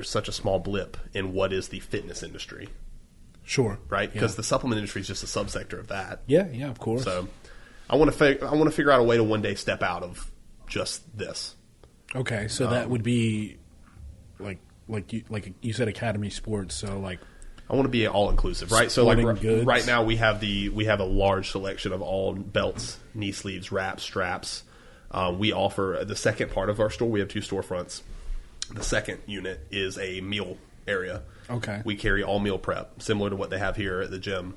such a small blip in what is the fitness industry. Sure. Right? Because the supplement industry is just a subsector of that. Yeah, of course. So I want to figure out a way to one day step out of just this. Okay, so that would be like you said, Academy Sports. So like, I want to be all inclusive, right? So like goods. Right now we have a large selection of all belts, knee sleeves, wraps, straps. We offer the second part of our store. We have 2 storefronts. The second unit is a meal area. Okay. We carry all meal prep, similar to what they have here at the gym.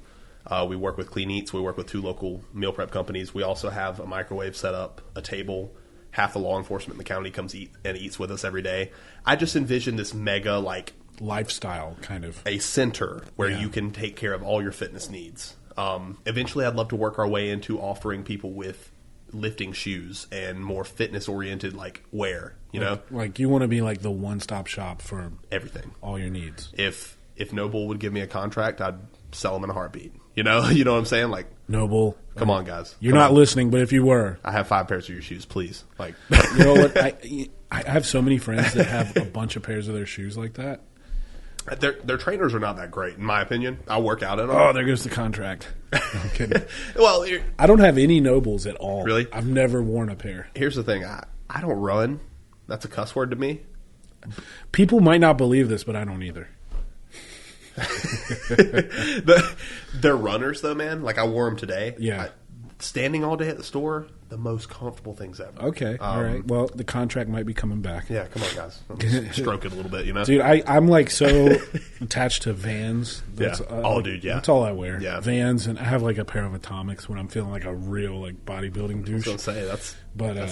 We work with Clean Eats. We work with 2 local meal prep companies. We also have a microwave set up, a table. Half the law enforcement in the county comes eats with us every day. I just envision this mega, like, lifestyle kind of a center where you can take care of all your fitness needs. Eventually, I'd love to work our way into offering people with lifting shoes and more fitness oriented, like, wear. You know, like you want to be like the one-stop shop for everything, all your needs. If Noble would give me a contract, I'd sell them in a heartbeat. You know what I'm saying? Like, Noble. come on, guys. You're not listening, but if you were. I have 5 pairs of your shoes, please. Like, you know what? I have so many friends that have a bunch of pairs of their shoes like that. Their trainers are not that great, in my opinion. I work out in them. Oh, there goes the contract. No, I'm kidding. Well, I don't have any Nobles at all. Really? I've never worn a pair. Here's the thing. I don't run. That's a cuss word to me. People might not believe this, but I don't either. They're runners, though, man. Like, I wore them today. Yeah. Standing all day at the store, the most comfortable things ever. Okay, all right. Well, the contract might be coming back. Yeah, come on, guys. I'll stroke it a little bit, you know? Dude, I'm like so attached to Vans. Dude, yeah. That's all I wear. Yeah. Vans, and I have like a pair of Atomics when I'm feeling like a real like bodybuilding douche. I was going to say, that's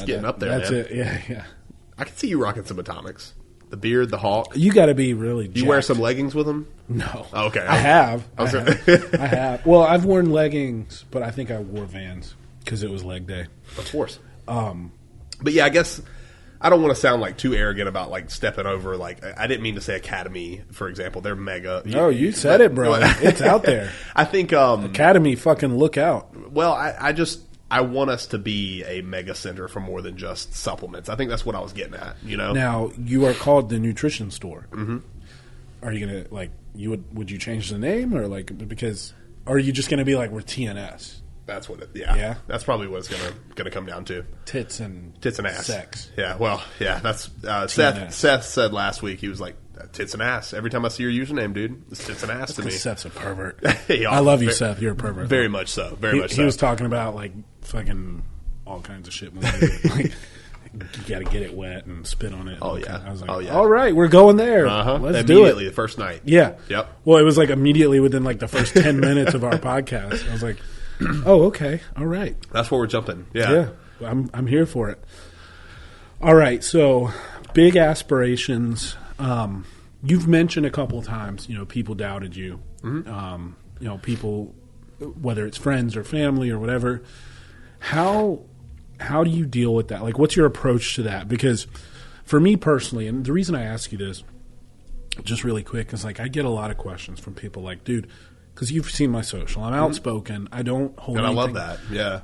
getting up there, That's man. it, yeah. I can see you rocking some Atomics. The beard, the hawk. You got to be really jacked. You wear some leggings with them? No. Oh, okay. I have. I have. Well, I've worn leggings, but I think I wore Vans because it was leg day. Of course. But yeah, I guess I don't want to sound like too arrogant about like stepping over. Like, I didn't mean to say Academy, for example. They're mega. No, you said it, bro. It's out there. I think Academy, fucking look out. Well, I want us to be a mega center for more than just supplements. I think that's what I was getting at. You know. Now you are called the nutrition store. Mm-hmm. Are you gonna like would you change the name or like because or are you just gonna be like we're TNS? That's what it. Yeah. That's probably what it's gonna come down to. Tits and ass. Sex. Yeah. Well. Yeah. That's Seth said last week. He was like, tits and ass. Every time I see your username, dude, it's tits and ass to me. Seth's a pervert. I love you, Seth. You're a pervert. Very much so. He was talking about like fucking all kinds of shit. Like, you got to get it wet and spit on it. Oh yeah. I was like, all right, we're going there. Let's do it. Immediately the first night. Yeah. Yep. Well, it was like immediately within like the first 10 minutes of our podcast. I was like, oh, okay, all right. That's where we're jumping. Yeah. I'm here for it. All right, so big aspirations. You've mentioned a couple of times, people doubted you. Mm-hmm. People, whether it's friends or family or whatever. How do you deal with that? Like, what's your approach to that? Because for me personally, and the reason I ask you this, just really quick, is like I get a lot of questions from people like, dude, because you've seen my social. I'm outspoken. I don't hold anything. And I love that. Yeah.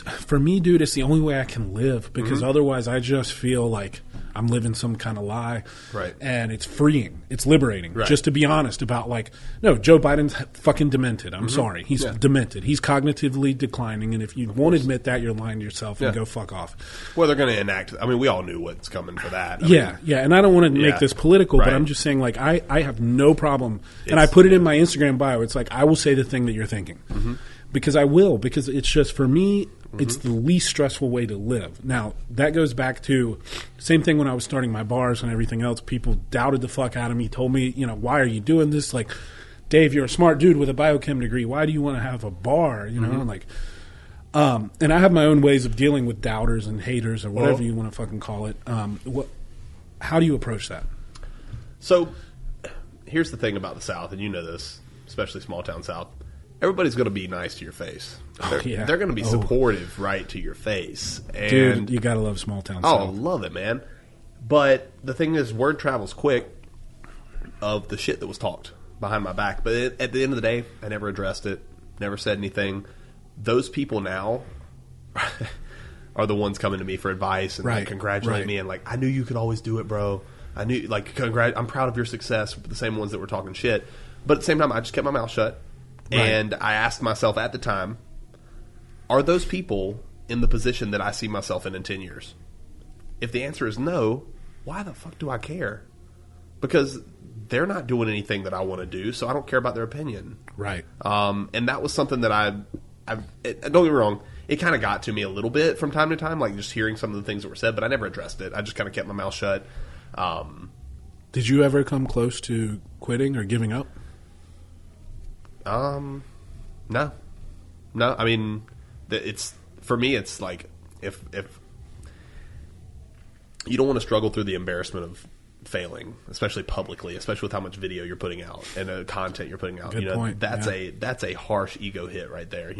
For me, dude, it's the only way I can live because otherwise I just feel like I'm living some kind of lie. Right. And it's freeing. It's liberating. Right. Just to be honest about like, no, Joe Biden's fucking demented. I'm sorry. He's demented. He's cognitively declining. And if you won't admit that, you're lying to yourself and go fuck off. Well, they're going to enact. I mean, we all knew what's coming for that. Yeah. And I don't want to make this political, but I'm just saying like I have no problem. And I put it in my Instagram bio. It's like I will say the thing that you're thinking because I will, because it's just for me it's the least stressful way to live. Now that goes back to same thing when I was starting my bars and everything else. People doubted the fuck out of me, told me, why are you doing this? Like, Dave, you're a smart dude with a biochem degree. Why do you want to have a bar? Like, and I have my own ways of dealing with doubters and haters or whatever you want to fucking call it. How do you approach that? So here's the thing about the South, and you know this, especially small town South. Everybody's going to be nice to your face. They're going to be supportive, right, to your face. And dude, you got to love small town South. Oh, love it, man. But the thing is, word travels quick of the shit that was talked behind my back. But at the end of the day, I never addressed it, never said anything. Those people now are the ones coming to me for advice and like, congratulate me and like, I knew you could always do it, bro. I knew, like, I'm proud of your success. The same ones that were talking shit. But at the same time, I just kept my mouth shut. And I asked myself at the time, are those people in the position that I see myself in 10 years? If the answer is no, why the fuck do I care? Because they're not doing anything that I want to do, so I don't care about their opinion. Right. And that was something that don't get me wrong, it kind of got to me a little bit from time to time, like just hearing some of the things that were said, but I never addressed it. I just kind of kept my mouth shut. Did you ever come close to quitting or giving up? No. I mean, it's for me. It's like if you don't want to struggle through the embarrassment of failing, especially publicly, especially with how much video you're putting out and content you're putting out. Good point. That's a harsh ego hit right there.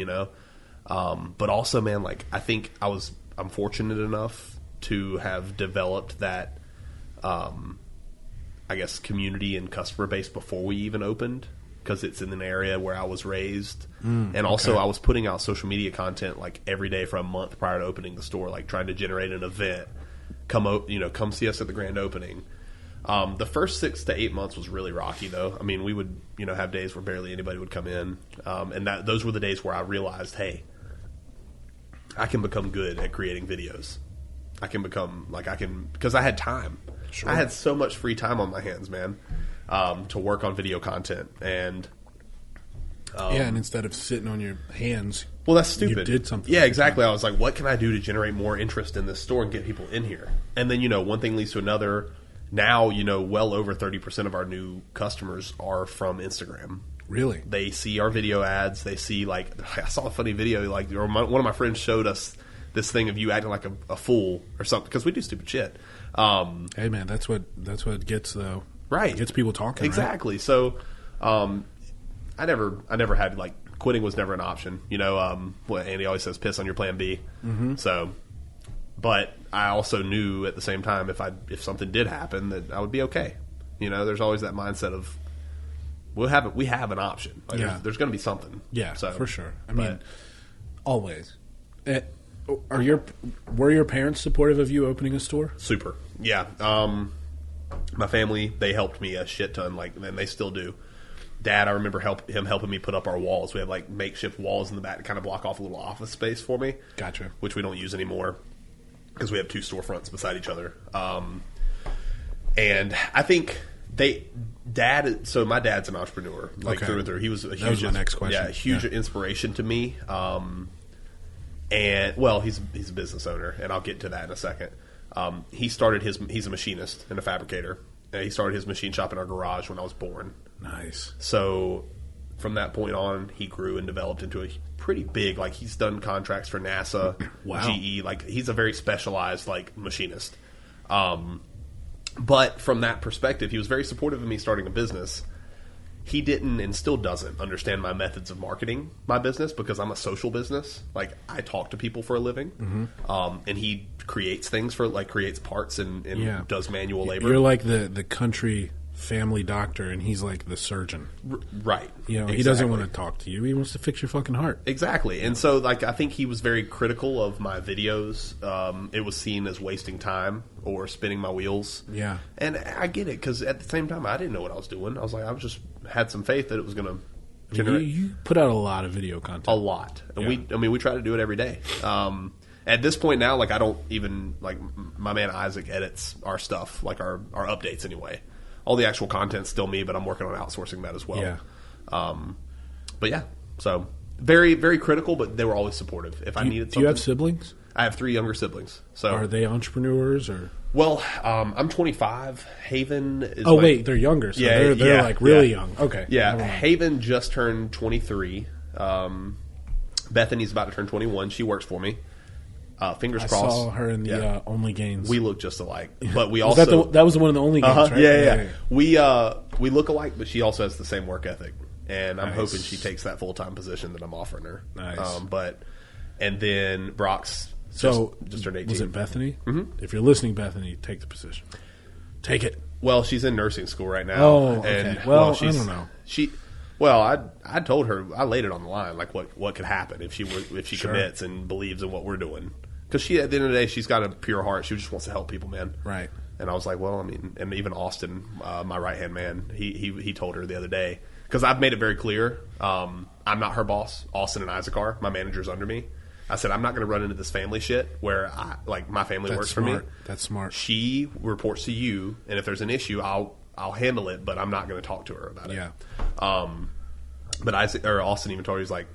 But also, man, like I think I'm fortunate enough to have developed that, I guess, community and customer base before we even opened. because it's in an area where I was raised. And also I was putting out social media content like every day for a month prior to opening the store, like trying to generate an event. Come see us at the grand opening. The first 6 to 8 months was really rocky, though. I mean, we would, have days where barely anybody would come in. And those were the days where I realized, hey, I can become good at creating videos. I can become, because I had time. Sure. I had so much free time on my hands, man, to work on video content. And and instead of sitting on your hands, well, that's stupid. You did something. Yeah, exactly. I was like, what can I do to generate more interest in this store and get people in here? And then, one thing leads to another. Now, well over 30% of our new customers are from Instagram. Really? They see our video ads. They see, I saw a funny video, one of my friends showed us this thing of you acting like a fool or something, because we do stupid shit. Hey, man, that's what gets, right. Gets people talking, exactly. Right? So, I never had, quitting was never an option. What Andy always says, piss on your plan B. Mm-hmm. So, but I also knew at the same time if something did happen that I would be okay. There's always that mindset of we have an option. There's going to be something. Yeah, so, for sure. I mean, always. Were your parents supportive of you opening a store? Super. Yeah. My family, they helped me a shit ton, and they still do. Dad, I remember him helping me put up our walls. We have makeshift walls in the back to kind of block off a little office space for me. Gotcha. Which we don't use anymore because we have 2 storefronts beside each other. And I think so my dad's an entrepreneur, through and through. He was a huge, that was my next question. Yeah, huge inspiration to me. And he's a business owner, and I'll get to that in a second. He's a machinist and a fabricator. He started his machine shop in our garage when I was born. Nice. So from that point on, he grew and developed into a pretty big, he's done contracts for NASA, wow. GE. He's a very specialized, machinist. But from that perspective, he was very supportive of me starting a business. He didn't, and still doesn't, understand my methods of marketing my business, because I'm a social business. I talk to people for a living. Mm-hmm. And he creates things creates parts and does manual labor. You're like the country family doctor, and he's like the surgeon. Right. Exactly. He doesn't want to talk to you. He wants to fix your fucking heart. Exactly. And so, I think he was very critical of my videos. It was seen as wasting time or spinning my wheels. Yeah. And I get it, because at the same time, I didn't know what I was doing. I was I just had some faith that it was going to generate. You put out a lot of video content. A lot. And we try to do it every day. At this point now, I don't even, my man Isaac edits our stuff, our updates anyway. All the actual content's still me, but I'm working on outsourcing that as well. Yeah. But yeah, so very, very critical, but they were always supportive. If I needed something. Do you have siblings? I have 3 younger siblings. So are they entrepreneurs or? Well, I'm 25. Haven is. Oh wait, they're younger. So they're really young. Okay. Yeah, Haven just turned 23. Bethany's about to turn 21. She works for me. Fingers crossed. I saw her in the Only Gains. We look just alike, but we also that was one of the Only Gains, right? Yeah. We look alike, but she also has the same work ethic, and I'm hoping she takes that full-time position that I'm offering her. Nice. And then Brock's just turned 18. Was it Bethany? Mm-hmm. If you're listening, Bethany, take the position. Take it. Well, she's in nursing school right now. Oh, okay. And, I don't know. I told her, I laid it on the line, what could happen if she Sure. commits and believes in what we're doing. Because at the end of the day, she's got a pure heart. She just wants to help people, man. Right. And I was like, well, I mean, and even Austin, my right-hand man, he told her the other day, because I've made it very clear, I'm not her boss. Austin and Isaac are. My manager's under me. I said, I'm not going to run into this family shit where my family works for me. That's smart. She reports to you, and if there's an issue, I'll handle it, but I'm not going to talk to her about it. Yeah. But Austin even told her, he's like,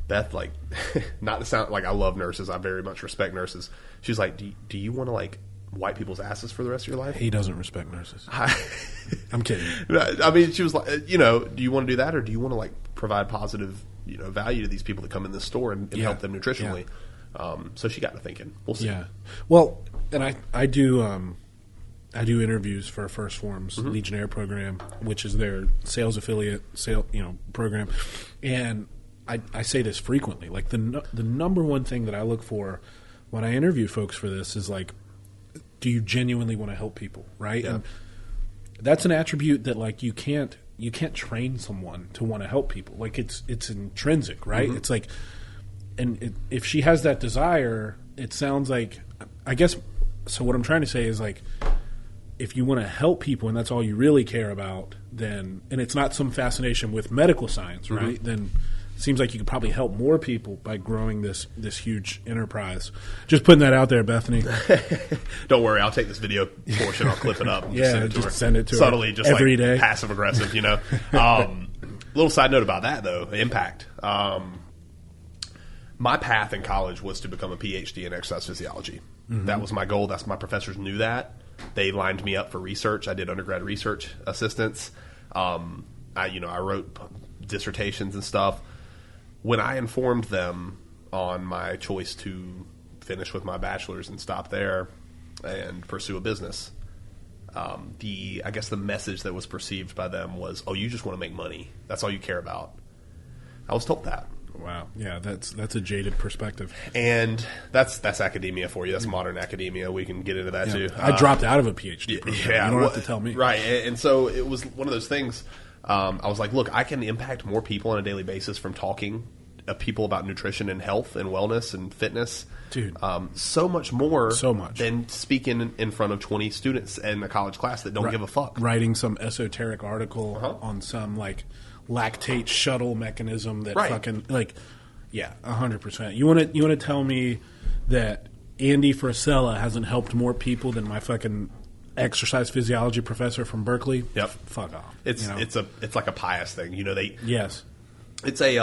Beth, not to sound I love nurses. I very much respect nurses. She's like, do you want to wipe people's asses for the rest of your life? He doesn't respect nurses. I'm kidding. I mean, she was like, do you want to do that, or do you want to provide positive, value to these people that come in this store and help them nutritionally? Yeah. So she got to thinking. We'll see. Yeah. Well, and I do interviews for First Form's Legionnaire program, which is their sales affiliate program, and I say this frequently. The number one thing that I look for when I interview folks for this is do you genuinely want to help people, right? Yeah. And that's an attribute that you can't you can't train someone to want to help people. Like it's intrinsic, right? It's like, and if she has that desire, it sounds like, I guess. So what I'm trying to say is like, if you want to help people and that's all you really care about, then, and it's not some fascination with medical science, right? Then it seems like you could probably help more people by growing this huge enterprise. Just putting that out there, Bethany. Don't worry, I'll take this video portion, I'll clip it up. And send it to her. Subtly, just every like day. Passive aggressive, you know. Little side note about that though, impact. My path in college was to become a PhD in exercise physiology. That was my goal. That's my professors knew that. They lined me up for research. I did undergrad research assistance. I wrote dissertations and stuff. When I informed them on my choice to finish with my bachelor's and stop there and pursue a business, I guess the message that was perceived by them was, "Oh, you just want to make money. That's all you care about." I was told that. Wow, yeah, that's a jaded perspective, and that's academia for you. That's modern academia. We can get into that too. I dropped out of a PhD program. Yeah, you don't have to tell me, right? And so it was one of those things. I was like, look, I can impact more people on a daily basis from talking to people about nutrition and health and wellness and fitness, dude. So much more, than speaking in front of 20 students in a college class that don't give a fuck. Writing some esoteric article on some like lactate shuttle mechanism that fucking like, yeah, 100%. You want to tell me that Andy Frisella hasn't helped more people than my fucking exercise physiology professor from Berkeley? Yep. Fuck off. It's like a pious thing, you know. Yes. It's a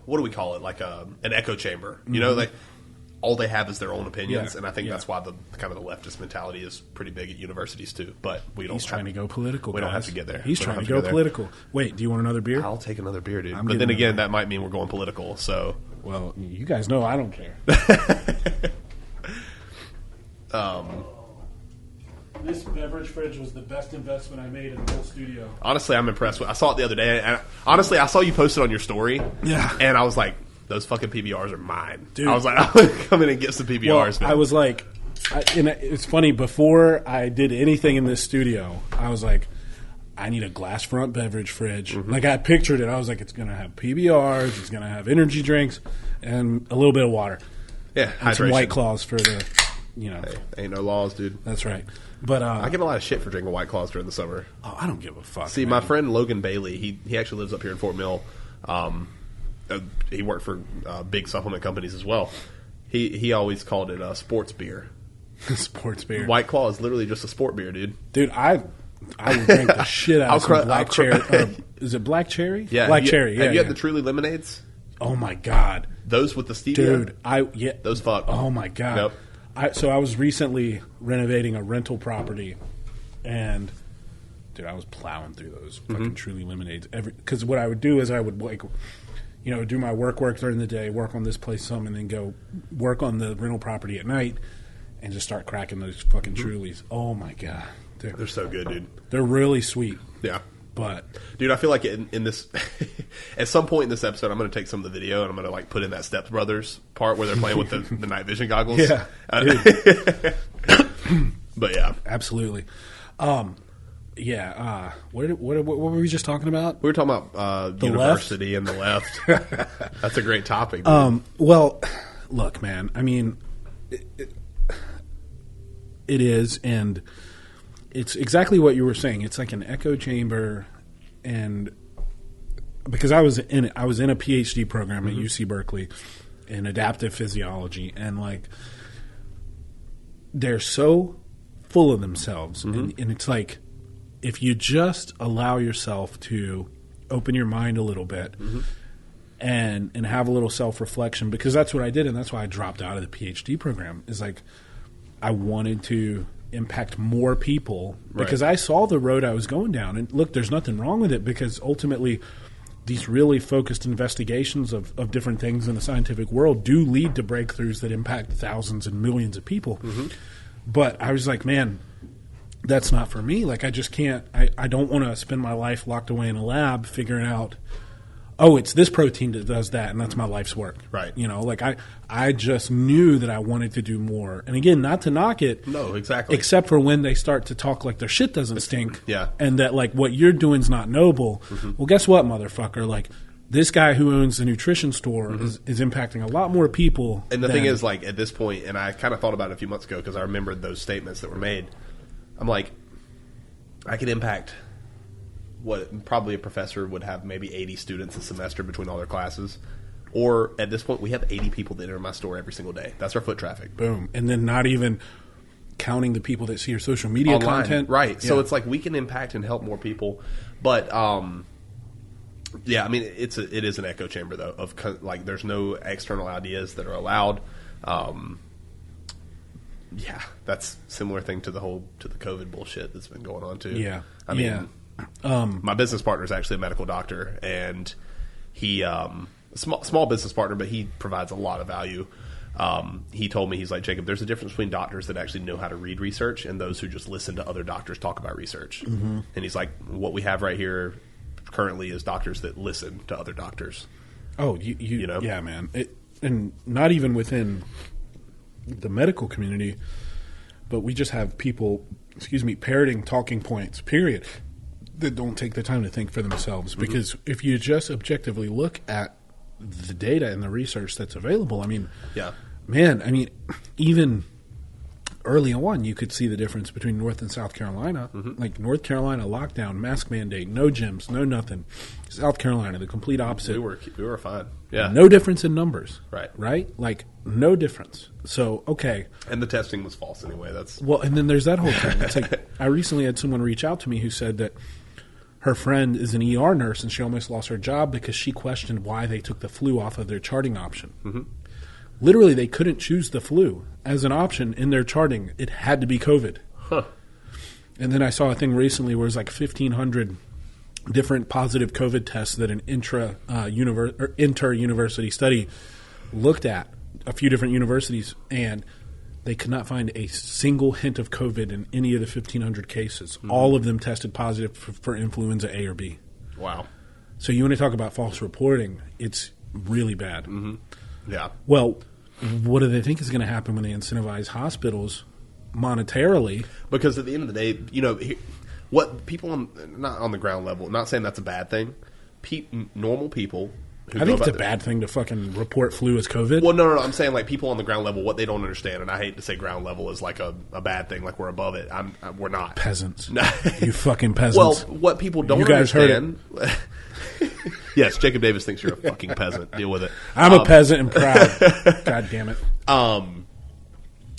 what do we call it? Like an echo chamber. You know, like all they have is their own opinions, and I think that's why the kind of the leftist mentality is pretty big at universities too. But we don't. He's trying to go political. We don't have to get there. He's trying to go political. Wait, do you want another beer? I'll take another beer, dude. But then again, that might mean we're going political. So, well, you guys know I don't care. This beverage fridge was the best investment I made in the whole studio. Honestly, I'm impressed. I saw it the other day, and honestly, I saw you post it on your story. Yeah, and I was like, those fucking PBRs are mine. Dude. I was like, I'm going to come in and get some PBRs, man. I was like, and it's funny, before I did anything in this studio, I was like, I need a glass front beverage fridge. Like, I pictured it. I was like, it's going to have PBRs, it's going to have energy drinks, and a little bit of water. Yeah, and some White Claws for the, you know. Hey, ain't no laws, dude. That's right. But I get a lot of shit for drinking White Claws during the summer. Oh, I don't give a fuck. See, my friend Logan Bailey, he actually lives up here in Fort Mill. He worked for big supplement companies as well. He always called it sports beer. Sports beer. White Claw is literally just a sport beer, dude. Dude, I would drink the shit out of some black cherry. Is it black cherry? Yeah, black cherry. Yeah, have you had the Truly lemonades? Oh my god, those with the stevia, dude. Those fuck. Oh my god. Nope. So I was recently renovating a rental property, and dude, I was plowing through those fucking Truly lemonades. Because what I would do is I would like, you know, do my work during the day, work on this place some, and then go work on the rental property at night, and just start cracking those fucking Trulies. Oh my god, they're so good, dude. They're really sweet. Yeah. But dude, I feel like in this at some point in this episode, I'm going to take some of the video and I'm going to like put in that Step Brothers part where they're playing with the night vision goggles. Yeah, but yeah, absolutely. Yeah. What were we just talking about? We were talking about the university left? And the left. That's a great topic. Well, look, man. I mean, it is, and it's exactly what you were saying. It's like an echo chamber, and because I was in a PhD program at UC Berkeley in adaptive physiology, and like they're so full of themselves, and it's like if you just allow yourself to open your mind a little bit and have a little self-reflection, because that's what I did, and that's why I dropped out of the PhD program, is like I wanted to impact more people because I saw the road I was going down. And look, there's nothing wrong with it, because ultimately these really focused investigations of different things in the scientific world do lead to breakthroughs that impact thousands and millions of people. But I was like, man, that's not for me. Like, I just can't, I don't want to spend my life locked away in a lab figuring out, oh, it's this protein that does that, and that's my life's work. Right. You know, like I just knew that I wanted to do more. And again, not to knock it. No, exactly. Except for when they start to talk like their shit doesn't stink. Yeah. And that like what you're doing is not noble. Well, guess what, motherfucker? Like this guy who owns the nutrition store is impacting a lot more people. And the thing is, like, at this point, and I kind of thought about it a few months ago because I remembered those statements that were made. I'm like, I could impact what probably a professor would have maybe 80 students a semester between all their classes. Or at this point, we have 80 people that enter my store every single day. That's our foot traffic. Boom. And then not even counting the people that see your social media Online. content. Right. Yeah. So it's like we can impact and help more people. But, yeah, I mean, it is an echo chamber, though, of like there's no external ideas that are allowed. Yeah, that's similar thing to the COVID bullshit that's been going on, too. Yeah. I mean, my business partner is actually a medical doctor, and he small business partner, but he provides a lot of value. He told me, he's like, Jacob, there's a difference between doctors that actually know how to read research and those who just listen to other doctors talk about research. And he's like, what we have right here currently is doctors that listen to other doctors. Oh, you know? Yeah, man. And not even within the medical community, but we just have people, parroting talking points, period, that don't take the time to think for themselves. Because if you just objectively look at the data and the research that's available, I mean, man, I mean, even early on, you could see the difference between North and South Carolina. Like North Carolina, lockdown, mask mandate, no gyms, no nothing. South Carolina, the complete opposite. We were fine. Yeah. No difference in numbers. Right. Right? Like, no difference. So, okay. And the testing was false anyway. Well, and then there's that whole thing. It's like, I recently had someone reach out to me who said that her friend is an ER nurse and she almost lost her job because she questioned why they took the flu off of their charting option. Literally, they couldn't choose the flu as an option in their charting. It had to be COVID. And then I saw a thing recently where it was like 1,500 different positive COVID tests that an inter-university study looked at, a few different universities, and they could not find a single hint of COVID in any of the 1,500 cases. All of them tested positive for influenza A or B. Wow. So you want to talk about false reporting, it's really bad. Yeah. Well, what do they think is going to happen when they incentivize hospitals monetarily? Because at the end of the day, you know, what people not on the ground level, not saying that's a bad thing, normal people who I think it's a bad thing to fucking report flu as COVID. Well, no. I'm saying like people on the ground level, what they don't understand, and I hate to say ground level is like a bad thing, like we're above it. We're not. Peasants. You fucking peasants. Well, what people don't understand. Yes, Jacob Davis thinks you're a fucking peasant. Deal with it. I'm a peasant and proud. God damn it.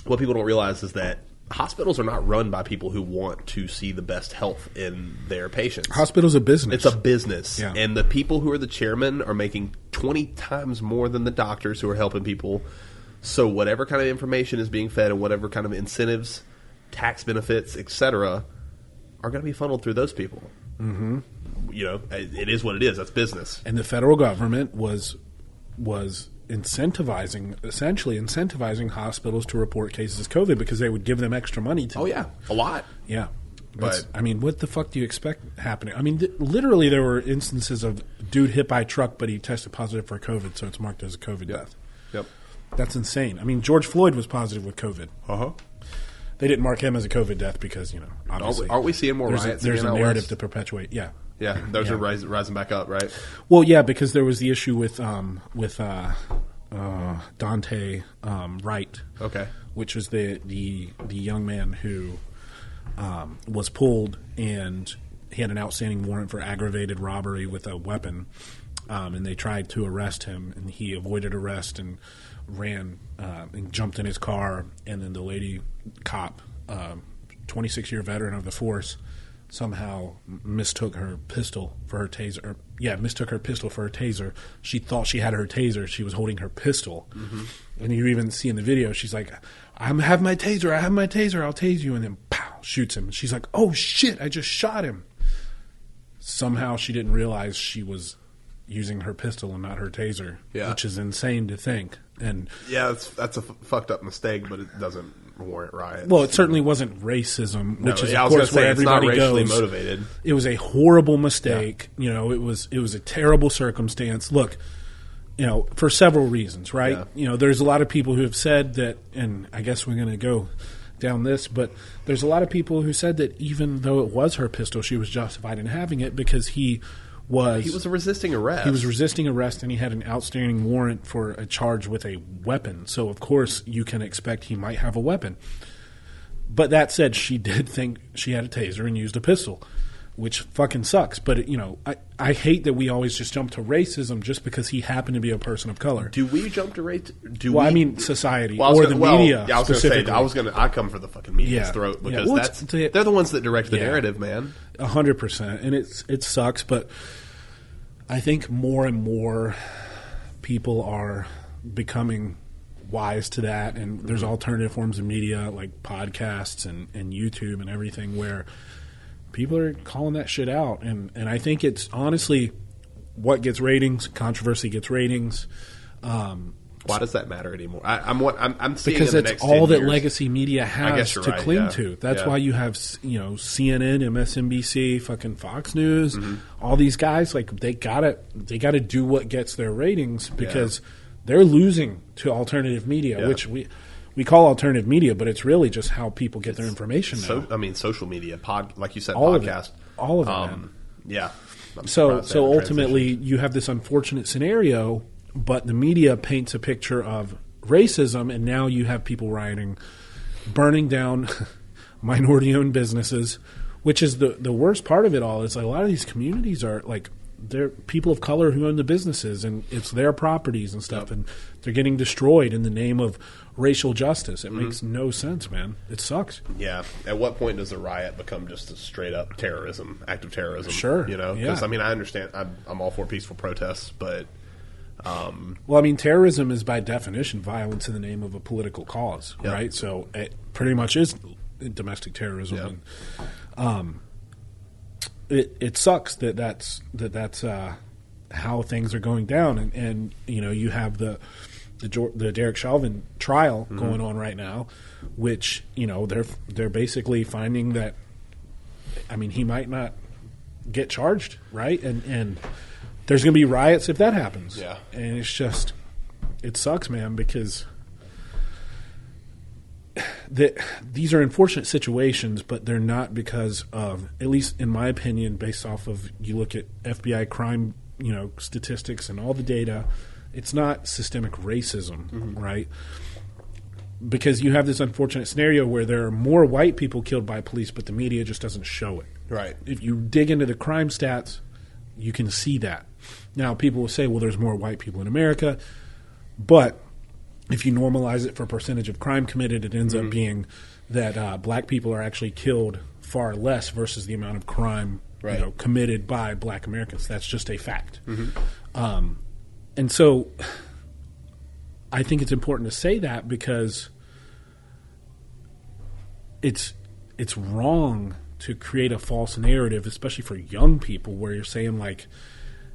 What people don't realize is that hospitals are not run by people who want to see the best health in their patients. Hospitals a business. It's a business. Yeah. And the people who are the chairmen are making 20 times more than the doctors who are helping people. So whatever kind of information is being fed and whatever kind of incentives, tax benefits, etc., are going to be funneled through those people. You know, it is what it is. That's business. And the federal government was essentially incentivizing hospitals to report cases of COVID because they would give them extra money to. Oh, yeah. A lot. Yeah. But I mean, what the fuck do you expect happening? I mean, literally there were instances of dude hit by a truck, but he tested positive for COVID, so it's marked as a COVID death. Yep. That's insane. I mean, George Floyd was positive with COVID. They didn't mark him as a COVID death because, you know, obviously. Aren't we seeing more riots? There's a narrative to perpetuate. Yeah. Yeah, those are rising back up, right? Well, yeah, because there was the issue with Dante Wright. Okay. Which was the young man who was pulled, and he had an outstanding warrant for aggravated robbery with a weapon, and they tried to arrest him, and he avoided arrest and ran and jumped in his car, and then the lady cop, 26-year veteran of the force, somehow mistook her pistol for her taser. Mistook her pistol for her taser. She thought she had her taser. She was holding her pistol. And you even see in the video, she's like, I have my taser. I'll tase you. And then, pow, shoots him. She's like, oh, shit, I just shot him. Somehow she didn't realize she was using her pistol and not her taser, Yeah. which is insane to think. And Yeah, that's a fucked up mistake, but it doesn't warrant riots. well, it certainly wasn't racism, which is I of was course gonna say, where it's not everybody racially goes. motivated. It was a horrible mistake. You know, it was a terrible circumstance. Look, you know, for several reasons, right? Yeah. You know, there's a lot of people who have said that, and I guess we're going to go down this, but there's a lot of people who said that even though it was her pistol, she was justified in having it because he was resisting arrest. He was resisting arrest, and he had an outstanding warrant for a charge with a weapon. So, of course, you can expect he might have a weapon. But that said, she did think she had a taser and used a pistol, which fucking sucks. But, you know, I hate that we always just jump to racism just because he happened to be a person of color. Do we jump to race? I mean society Well, or the media. Yeah, I was going to say, specifically. I come for the fucking media's Yeah. throat because Yeah. Well, they're the ones that direct the Yeah. narrative, man. 100%, and it sucks, but I think more and more people are becoming wise to that, and there's alternative forms of media like podcasts and YouTube and everything where people are calling that shit out, and I think it's honestly what gets ratings. Controversy gets ratings. Why does that matter anymore? I'm seeing Because in the it's next all 10 that years. legacy media has guess you're to right, cling yeah. to. That's Yeah. why you have, you know, CNN, MSNBC, fucking Fox News, Mm-hmm. all these guys. Like they gotta do what gets their ratings because they're losing to alternative media, Yeah. which we call alternative media, but it's really just how people get their information now. So, I mean, social media, like you said, All of it. podcast. All of it, man. Yeah. I'm So surprised they haven't ultimately, you have this unfortunate scenario, but the media paints a picture of racism, and now you have people rioting, burning down minority-owned businesses, which is the worst part of it all. Is like a lot of these communities are like they're people of color who own the businesses, and it's their properties and stuff, and they're getting destroyed in the name of racial justice. It makes no sense, man. It sucks. Yeah. At what point does a riot become just a straight up terrorism, act of terrorism? Sure. You know, because Yeah. I mean, I understand. I'm all for peaceful protests, but Well, I mean, terrorism is by definition violence in the name of a political cause, Yep. right? So it pretty much is domestic terrorism. Yep. And, it sucks that's how things are going down, and you know you have the Derek Chauvin trial going on right now, which you know they're basically finding that, I mean, he might not get charged, right? And there's going to be riots if that happens. Yeah. And it's just, it sucks, man, because these are unfortunate situations, but they're not because of, at least in my opinion, based off of, you look at FBI crime, you know, statistics and all the data, it's not systemic racism, right? Because you have this unfortunate scenario where there are more white people killed by police, but the media just doesn't show it. right. If you dig into the crime stats, you can see that. Now, people will say, well, there's more white people in America, but if you normalize it for percentage of crime committed, it ends up being that black people are actually killed far less versus the amount of crime Right. you know, committed by black Americans. That's just a fact. And so I think it's important to say that because it's wrong to create a false narrative, especially for young people, where you're saying like,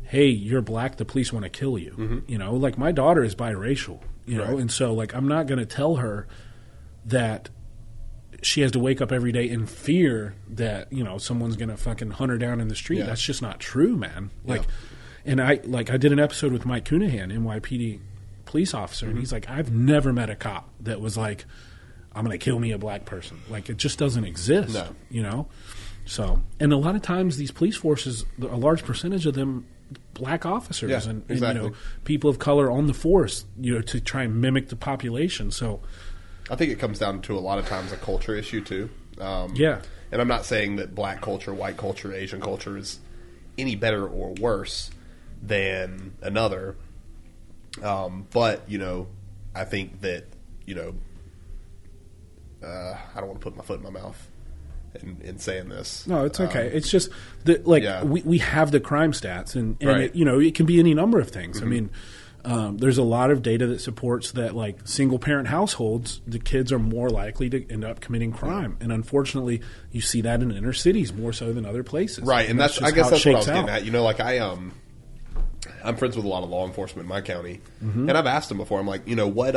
hey, you're black, the police want to kill you. You know, like my daughter is biracial, you know, Right. and so like I'm not going to tell her that she has to wake up every day in fear that, you know, someone's going to fucking hunt her down in the street. Yeah. That's just not true, man. Like, Yeah. and I did an episode with Mike Cunahan, NYPD police officer, and he's like, I've never met a cop that was like, I'm going to kill me a black person. Like, it just doesn't exist, No. you know? So, and a lot of times these police forces, a large percentage of them, black officers Yeah, and exactly. you know, people of color on the force, you know, to try and mimic the population. So, I think it comes down to a lot of times a culture issue too. yeah. And I'm not saying that black culture, white culture, Asian culture is any better or worse than another. But, you know, I think that, you know, I don't want to put my foot in my mouth in saying this. No, it's okay. It's just that, like, Yeah. we have the crime stats, and Right. it, you know, it can be any number of things. I mean, there's a lot of data that supports that, like, single parent households, the kids are more likely to end up committing crime, and unfortunately, you see that in inner cities more so than other places. Right, and that's I just guess how it that's what I was shakes getting out. at. You know, like I'm friends with a lot of law enforcement in my county, and I've asked them before. I'm like, what,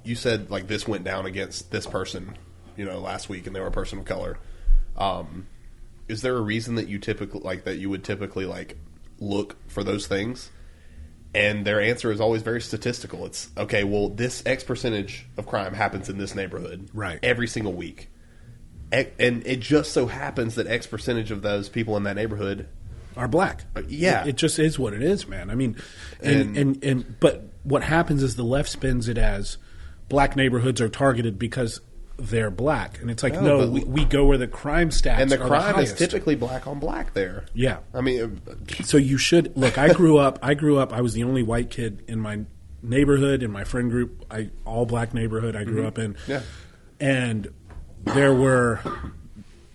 you said like this went down against this person, last week, and they were a person of color. Is there a reason that you would typically look for those things? And their answer is always very statistical. It's, okay, well, this X percentage of crime happens in this neighborhood every single week. And it just so happens that X percentage of those people in that neighborhood are black. Yeah. It just is what it is, man. I mean, but what happens is the left spins it as black neighborhoods are targeted because they're black, and it's like we go where the crime stats and the are crime the is typically black on black there. Yeah, I mean, so you should look. I grew up. I was the only white kid in my neighborhood, in my friend group. All black neighborhood I grew up in. Yeah, and there were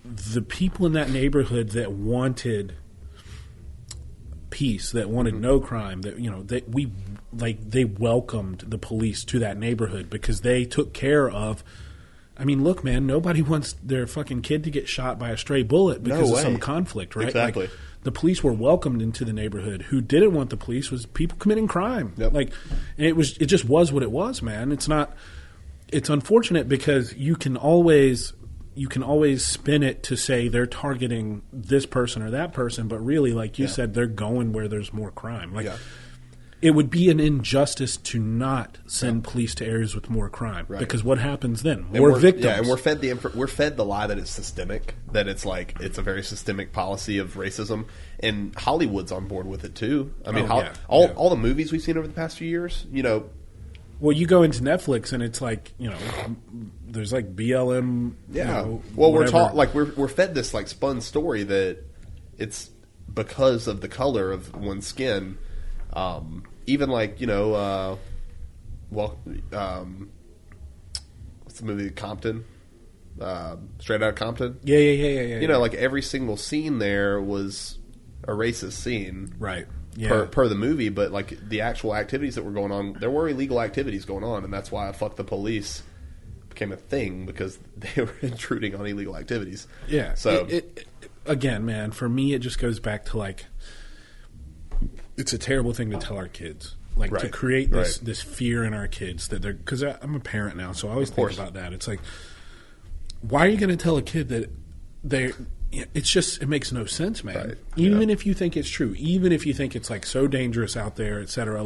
the people in that neighborhood that wanted peace, that wanted no crime. That they welcomed the police to that neighborhood because they took care of. I mean, look, man, nobody wants their fucking kid to get shot by a stray bullet because of some conflict, right? Exactly. Like, the police were welcomed into the neighborhood. Who didn't want the police was people committing crime. Yep. And it just was what it was, man. It's unfortunate because you can always spin it to say they're targeting this person or that person, but really, like you said, they're going where there's more crime. It would be an injustice to not send police to areas with more crime, because what happens then? More victims. Yeah, and we're fed the lie that it's systemic, that it's a very systemic policy of racism, and Hollywood's on board with it too. I mean, all the movies we've seen over the past few years, Well, you go into Netflix and it's like, there's like BLM. Yeah. Well, we're fed this spun story that it's because of the color of one's skin. Even what's the movie Compton? Straight Outta Compton. Yeah. Every single scene there was a racist scene, right? Yeah. Per the movie, but the actual activities that were going on, there were illegal activities going on, and that's why "fuck the police" became a thing, because they were intruding on illegal activities. Yeah. So again, man, for me, it just goes back to it's a terrible thing to tell our kids, to create this fear in our kids that they're, because I'm a parent now, so I always think about that. It's like, why are you going to tell a kid that it makes no sense, man. Right. Even if you think it's true, even if you think it's so dangerous out there, et cetera,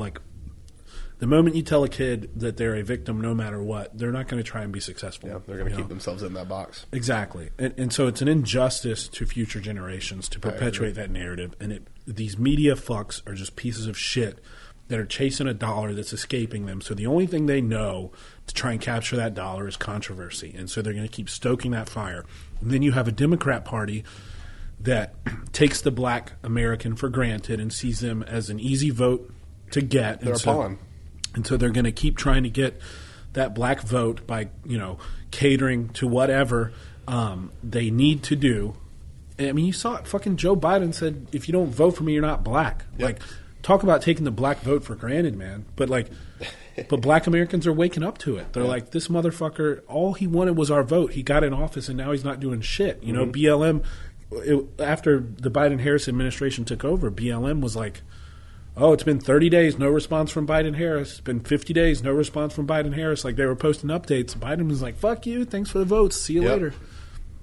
the moment you tell a kid that they're a victim, no matter what, they're not going to try and be successful. Yeah, they're going to keep themselves in that box. Exactly. And so it's an injustice to future generations to perpetuate that narrative. And these media fucks are just pieces of shit that are chasing a dollar that's escaping them. So the only thing they know to try and capture that dollar is controversy. And so they're going to keep stoking that fire. And then you have a Democrat Party that takes the black American for granted and sees them as an easy vote to get. They're a pawn. And so they're going to keep trying to get that black vote by, catering to whatever they need to do. I mean, you saw it. Fucking Joe Biden said, if you don't vote for me, you're not black. Yep. Talk about taking the black vote for granted, man. But but black Americans are waking up to it. They're like, this motherfucker, all he wanted was our vote. He got in office and now he's not doing shit. BLM, after the Biden-Harris administration took over, BLM was like, oh, it's been 30 days, no response from Biden-Harris. It's been 50 days, no response from Biden-Harris. They were posting updates. Biden was like, fuck you, thanks for the votes, see you later.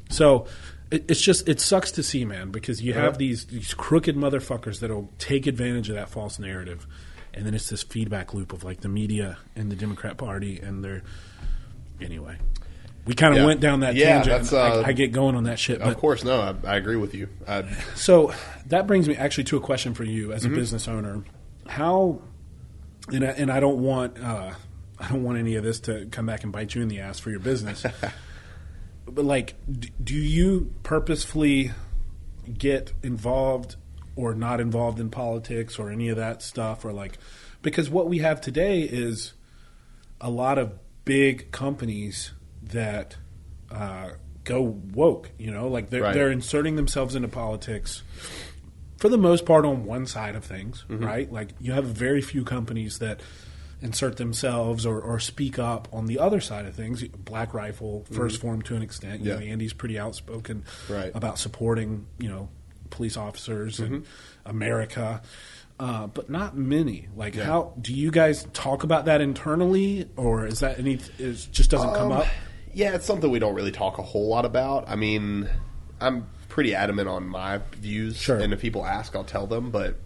So it sucks to see, man, because you have these crooked motherfuckers that'll take advantage of that false narrative. And then it's this feedback loop of the media and the Democrat Party and their anyway. We kind of went down that tangent. I get going on that shit. Of course, no, I agree with you. So that brings me actually to a question for you as a business owner. How, and I don't want any of this to come back and bite you in the ass for your business. But do you purposefully get involved or not involved in politics or any of that stuff, or because what we have today is a lot of big companies that go woke, they're inserting themselves into politics for the most part on one side of things, right? You have very few companies that insert themselves or speak up on the other side of things. Black Rifle, First Form to an extent. Andy's pretty outspoken about supporting, police officers in America, but not many. Like, how do you guys talk about that internally, or is that it just doesn't come up? Yeah, it's something we don't really talk a whole lot about. I mean, I'm pretty adamant on my views, and if people ask, I'll tell them. But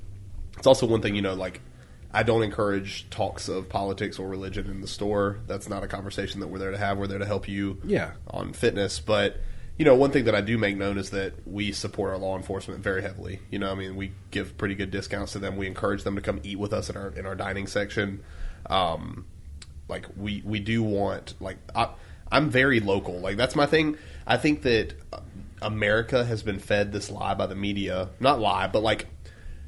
it's also one thing, like, I don't encourage talks of politics or religion in the store. That's not a conversation that we're there to have. We're there to help you on fitness. But, one thing that I do make known is that we support our law enforcement very heavily. We give pretty good discounts to them. We encourage them to come eat with us in our dining section. Like, we do want, like, I'm very local. Like, that's my thing. I think that America has been fed this lie by the media. Not lie, but, like,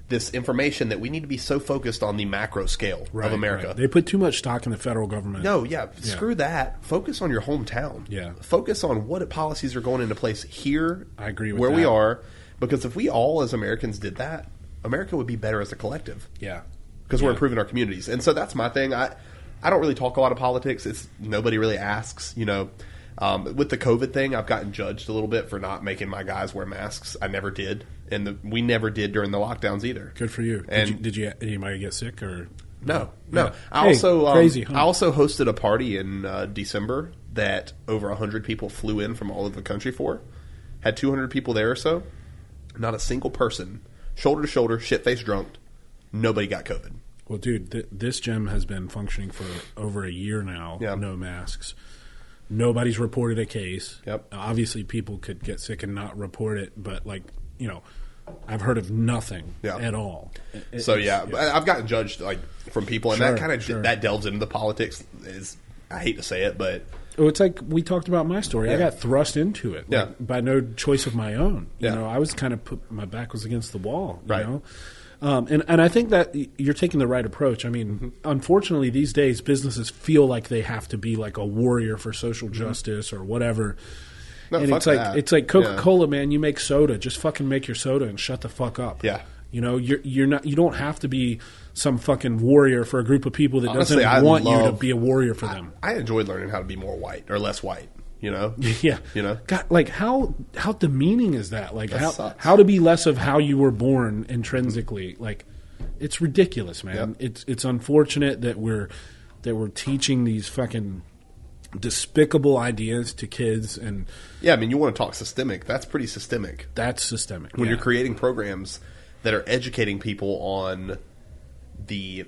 this information that we need to be so focused on the macro scale of America. Right. They put too much stock in the federal government. No, screw that. Focus on your hometown. Yeah. Focus on what policies are going into place here. I agree with where that. we are. Because if we all as Americans did that, America would be better as a collective. Yeah. Because we're improving our communities. And so that's my thing. I don't really talk a lot of politics. Nobody really asks, With the COVID thing, I've gotten judged a little bit for not making my guys wear masks. I never did. And we never did during the lockdowns either. Good for you. And did anybody get sick or? No. Yeah. I also crazy. Huh? I also hosted a party in December that over 100 people flew in from all over the country for. Had 200 people there or so. Not a single person, shoulder to shoulder, shit-faced drunk. Nobody got COVID. Well, dude, this gym has been functioning for over a year now. Yeah. No masks. Nobody's reported a case. Yep. Obviously, people could get sick and not report it, but I've heard of nothing at all. I've gotten judged from people, and that kind of that delves into the politics. I hate to say it, but it's like we talked about my story. I got thrust into it by no choice of my own. I was kind of my back was against the wall. You know? And I think that you're taking the right approach. I mean, unfortunately, these days businesses feel like they have to be like a warrior for social justice or whatever. No, and it's like Coca-Cola, man. You make soda, just fucking make your soda and shut the fuck up. Yeah, you're not. You don't have to be some fucking warrior for a group of people that doesn't want you to be a warrior for them. I enjoyed learning how to be more white or less white. Yeah. God, like how demeaning is that? Like that how to be less of how you were born intrinsically. Like it's ridiculous, man. Yep. It's unfortunate that we're teaching these fucking despicable ideas to kids. And I mean, you want to talk systemic. That's pretty systemic. That's systemic. When you're creating programs that are educating people on the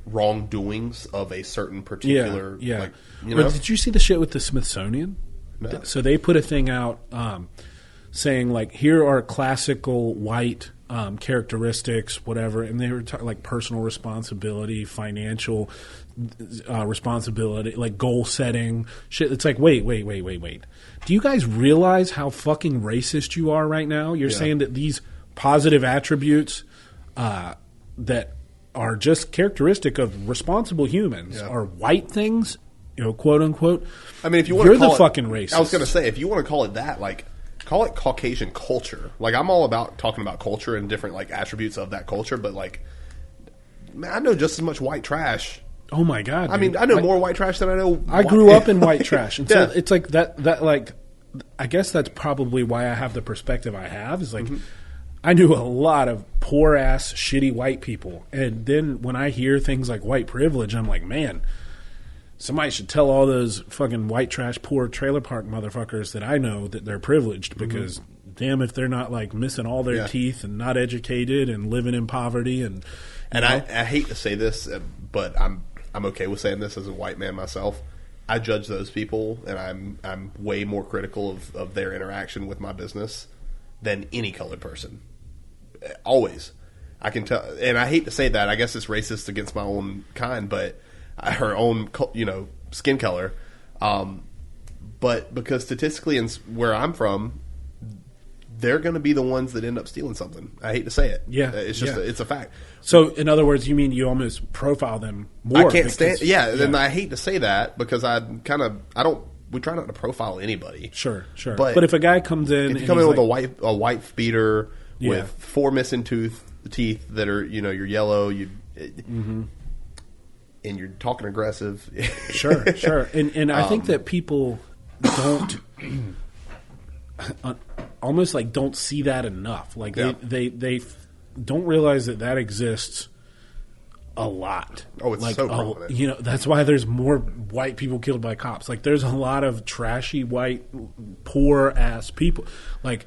wrongdoings of a certain particular But did you see the shit with the Smithsonian? No. So they put a thing out saying like, here are classical white characteristics, whatever, and they were like personal responsibility, financial responsibility, like goal setting shit. It's like, wait. Do you guys realize how fucking racist you are right now? You're saying that these positive attributes that are just characteristic of responsible humans are white things, quote unquote. I mean, if you want you're to call the fucking racist. I was going to say, if you want to call it that, like, call it Caucasian culture. Like, I'm all about talking about culture and different like attributes of that culture, but like, man, I know just as much white trash. Oh my god! I mean, I know more white trash than I know. I grew up in white trash, and so it's like that. Like, I guess that's probably why I have the perspective I have. Is like. I knew a lot of poor-ass, shitty white people. And then when I hear things like white privilege, I'm like, man, somebody should tell all those fucking white trash, poor trailer park motherfuckers that I know that they're privileged because damn if they're not like missing all their teeth and not educated and living in poverty. And I hate to say this, but I'm okay with saying this as a white man myself. I judge those people, and I'm way more critical of their interaction with my business than any colored person. Always. I can tell, and I hate to say that. I guess it's racist against my own kind, but her own, skin color. But because statistically, and where I'm from, they're going to be the ones that end up stealing something. I hate to say it. Yeah, it's just it's a fact. So, in other words, you mean you almost profile them more? I can't stand. And I hate to say that because we try not to profile anybody. Sure. But if a guy comes in, if you come in with a white beater with 4 missing teeth that are you're yellow, and you're talking aggressive. Sure. And I think that people don't almost like don't see that enough. Like Yeah. they don't realize that exists a lot. Oh, it's like, so prominent. You know, that's why there's more white people killed by cops. Like, there's a lot of trashy, white, poor-ass people. Like,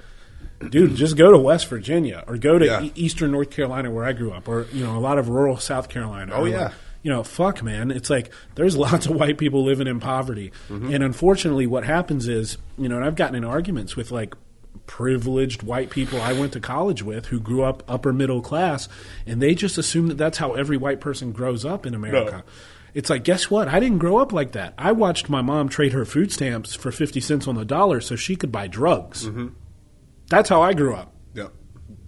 dude, just go to West Virginia or go to Yeah. Eastern North Carolina where I grew up, or, you know, a lot of rural South Carolina. Oh, or yeah. like, you know, fuck, man. It's like there's lots of white people living in poverty. Mm-hmm. And unfortunately, what happens is, you know, and I've gotten in arguments with, like, privileged white people I went to college with who grew up upper middle class, and they just assume that that's how every white person grows up in America. No. It's like, guess what? I didn't grow up like that. I watched my mom trade her food stamps for 50 cents on the dollar so she could buy drugs. Mm-hmm. That's how I grew up. Yeah.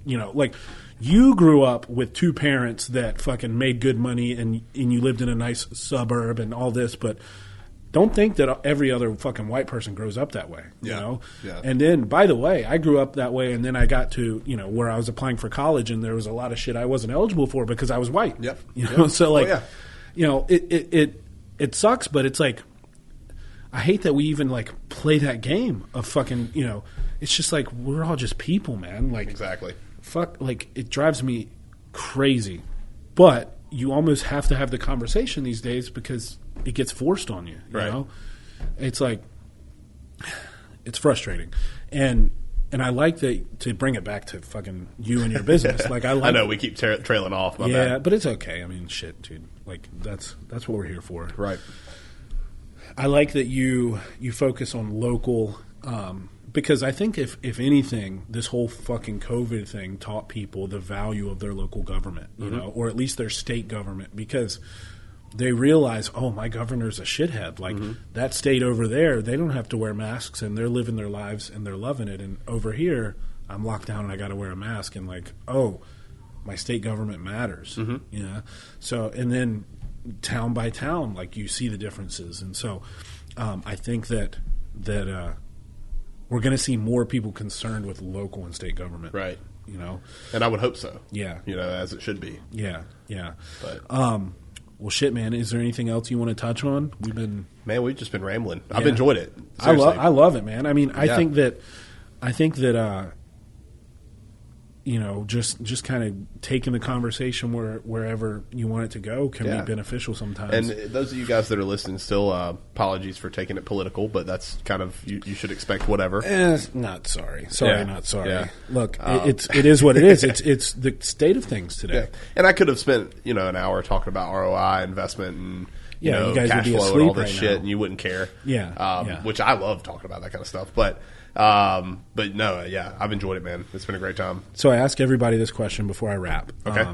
You know, like, you grew up with two parents that fucking made good money and you lived in a nice suburb and all this, but don't think that every other fucking white person grows up that way, you know? Yeah. And then, by the way, I grew up that way, and then I got to, you know, where I was applying for college, and there was a lot of shit I wasn't eligible for because I was white. Yep. You know, so, like, Oh, yeah. you know, it sucks, but it's like, I hate that we even, like, play that game of fucking, you know, it's just like, we're all just people, man. Like, Exactly. fuck, like, it drives me crazy. But you almost have to have the conversation these days because it gets forced on you, you Right. know? It's like, it's frustrating. And I like that, to bring it back to fucking you and your business. Like, I like, I know we keep trailing off. My yeah, bad. but it's okay. I mean, shit, dude. Like, that's what we're here for. Right. I like that you focus on local, because I think if anything, this whole fucking COVID thing taught people the value of their local government, you know, or at least their state government, because they realize, oh, my governor's a shithead. Like, that state over there, they don't have to wear masks, and they're living their lives, and they're loving it. And over here, I'm locked down, and I got to wear a mask. And, like, oh, my state government matters, you know? So, and then town by town, like, you see the differences. And so I think that we're going to see more people concerned with local and state government. Right. You know? And I would hope so. Yeah. You know, as it should be. Yeah, yeah. But Well, shit, man. Is there anything else you want to touch on? we've just been rambling. I've Yeah. enjoyed it. I Seriously. love it, man. I mean, I Yeah. think that you know, just kind of taking the conversation wherever you want it to go can Yeah. be beneficial sometimes. And those of you guys that are listening, still apologies for taking it political, but that's kind of you should expect whatever. Not sorry, Yeah. not sorry. Yeah. Look, it is what it is. It's the state of things today. Yeah. And I could have spent an hour talking about ROI investment and you guys cash would be flow and asleep all this right shit, now. and you wouldn't care. Yeah. Which I love talking about that kind of stuff. But no, yeah, I've enjoyed it, man. It's been a great time. So I ask everybody this question before I wrap. Okay.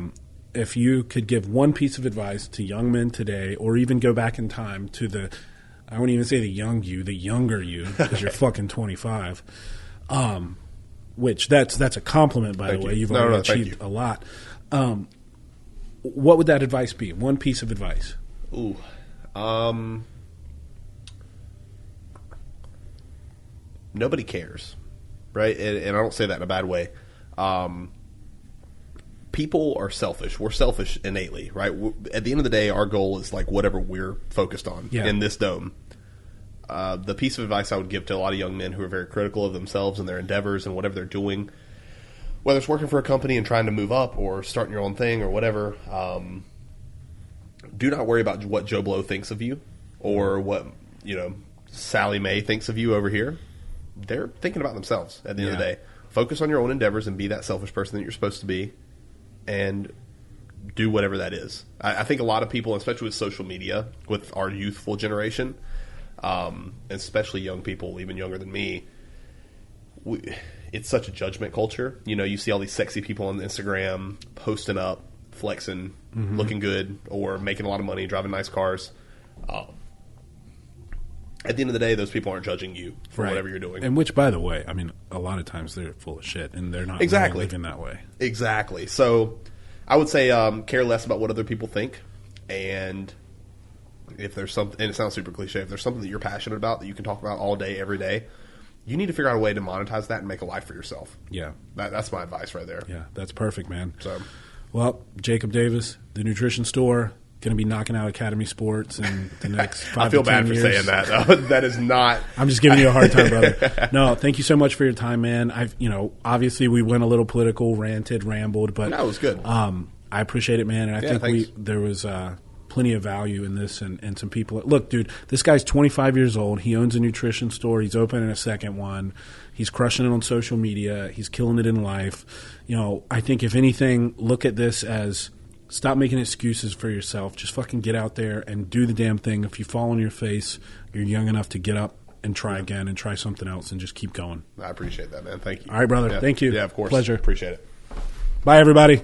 If you could give one piece of advice to young men today, or even go back in time to I won't even say the young you, the younger you, because you're fucking 25. Which that's a compliment, by Thank the way. you. You've No, already thank achieved you. a lot. What would that advice be? One piece of advice. Ooh. Nobody cares, right? And I don't say that in a bad way. People are selfish. We're selfish innately, right? At the end of the day, our goal is like whatever we're focused on in this dome. The piece of advice I would give to a lot of young men who are very critical of themselves and their endeavors and whatever they're doing, whether it's working for a company and trying to move up or starting your own thing or whatever, do not worry about what Joe Blow thinks of you or what, Sally Mae thinks of you over here. They're thinking about themselves at the end of the day. Focus on your own endeavors and be that selfish person that you're supposed to be and do whatever that is. I think a lot of people, especially with social media, with our youthful generation, especially young people, even younger than me, it's such a judgment culture. You see all these sexy people on Instagram posting up, flexing, looking good, or making a lot of money, driving nice cars. At the end of the day, those people aren't judging you for whatever you're doing. And which, by the way, I mean, a lot of times they're full of shit, and they're not really living that way. Exactly. So I would say care less about what other people think. And if there's something, and it sounds super cliche, if there's something that you're passionate about that you can talk about all day, every day, you need to figure out a way to monetize that and make a life for yourself. Yeah. That's my advice right there. Yeah, that's perfect, man. So, well, Jacob Davis, The Nutrition Store, going to be knocking out Academy Sports in the next 5 I feel to 10 bad for years. saying that. That is not. I'm just giving you a hard time, brother. No, thank you so much for your time, man. Obviously we went a little political, ranted, rambled, but No, it was good. I appreciate it, man. And I think thanks. there was plenty of value in this, and some people. Look, dude, this guy's 25 years old. He owns a nutrition store. He's opening a second one. He's crushing it on social media. He's killing it in life. I think if anything, look at this as stop making excuses for yourself. Just fucking get out there and do the damn thing. If you fall on your face, you're young enough to get up and try again and try something else and just keep going. I appreciate that, man. Thank you. All right, brother. Yeah. Thank you. Yeah, of course. Pleasure. Appreciate it. Bye, everybody.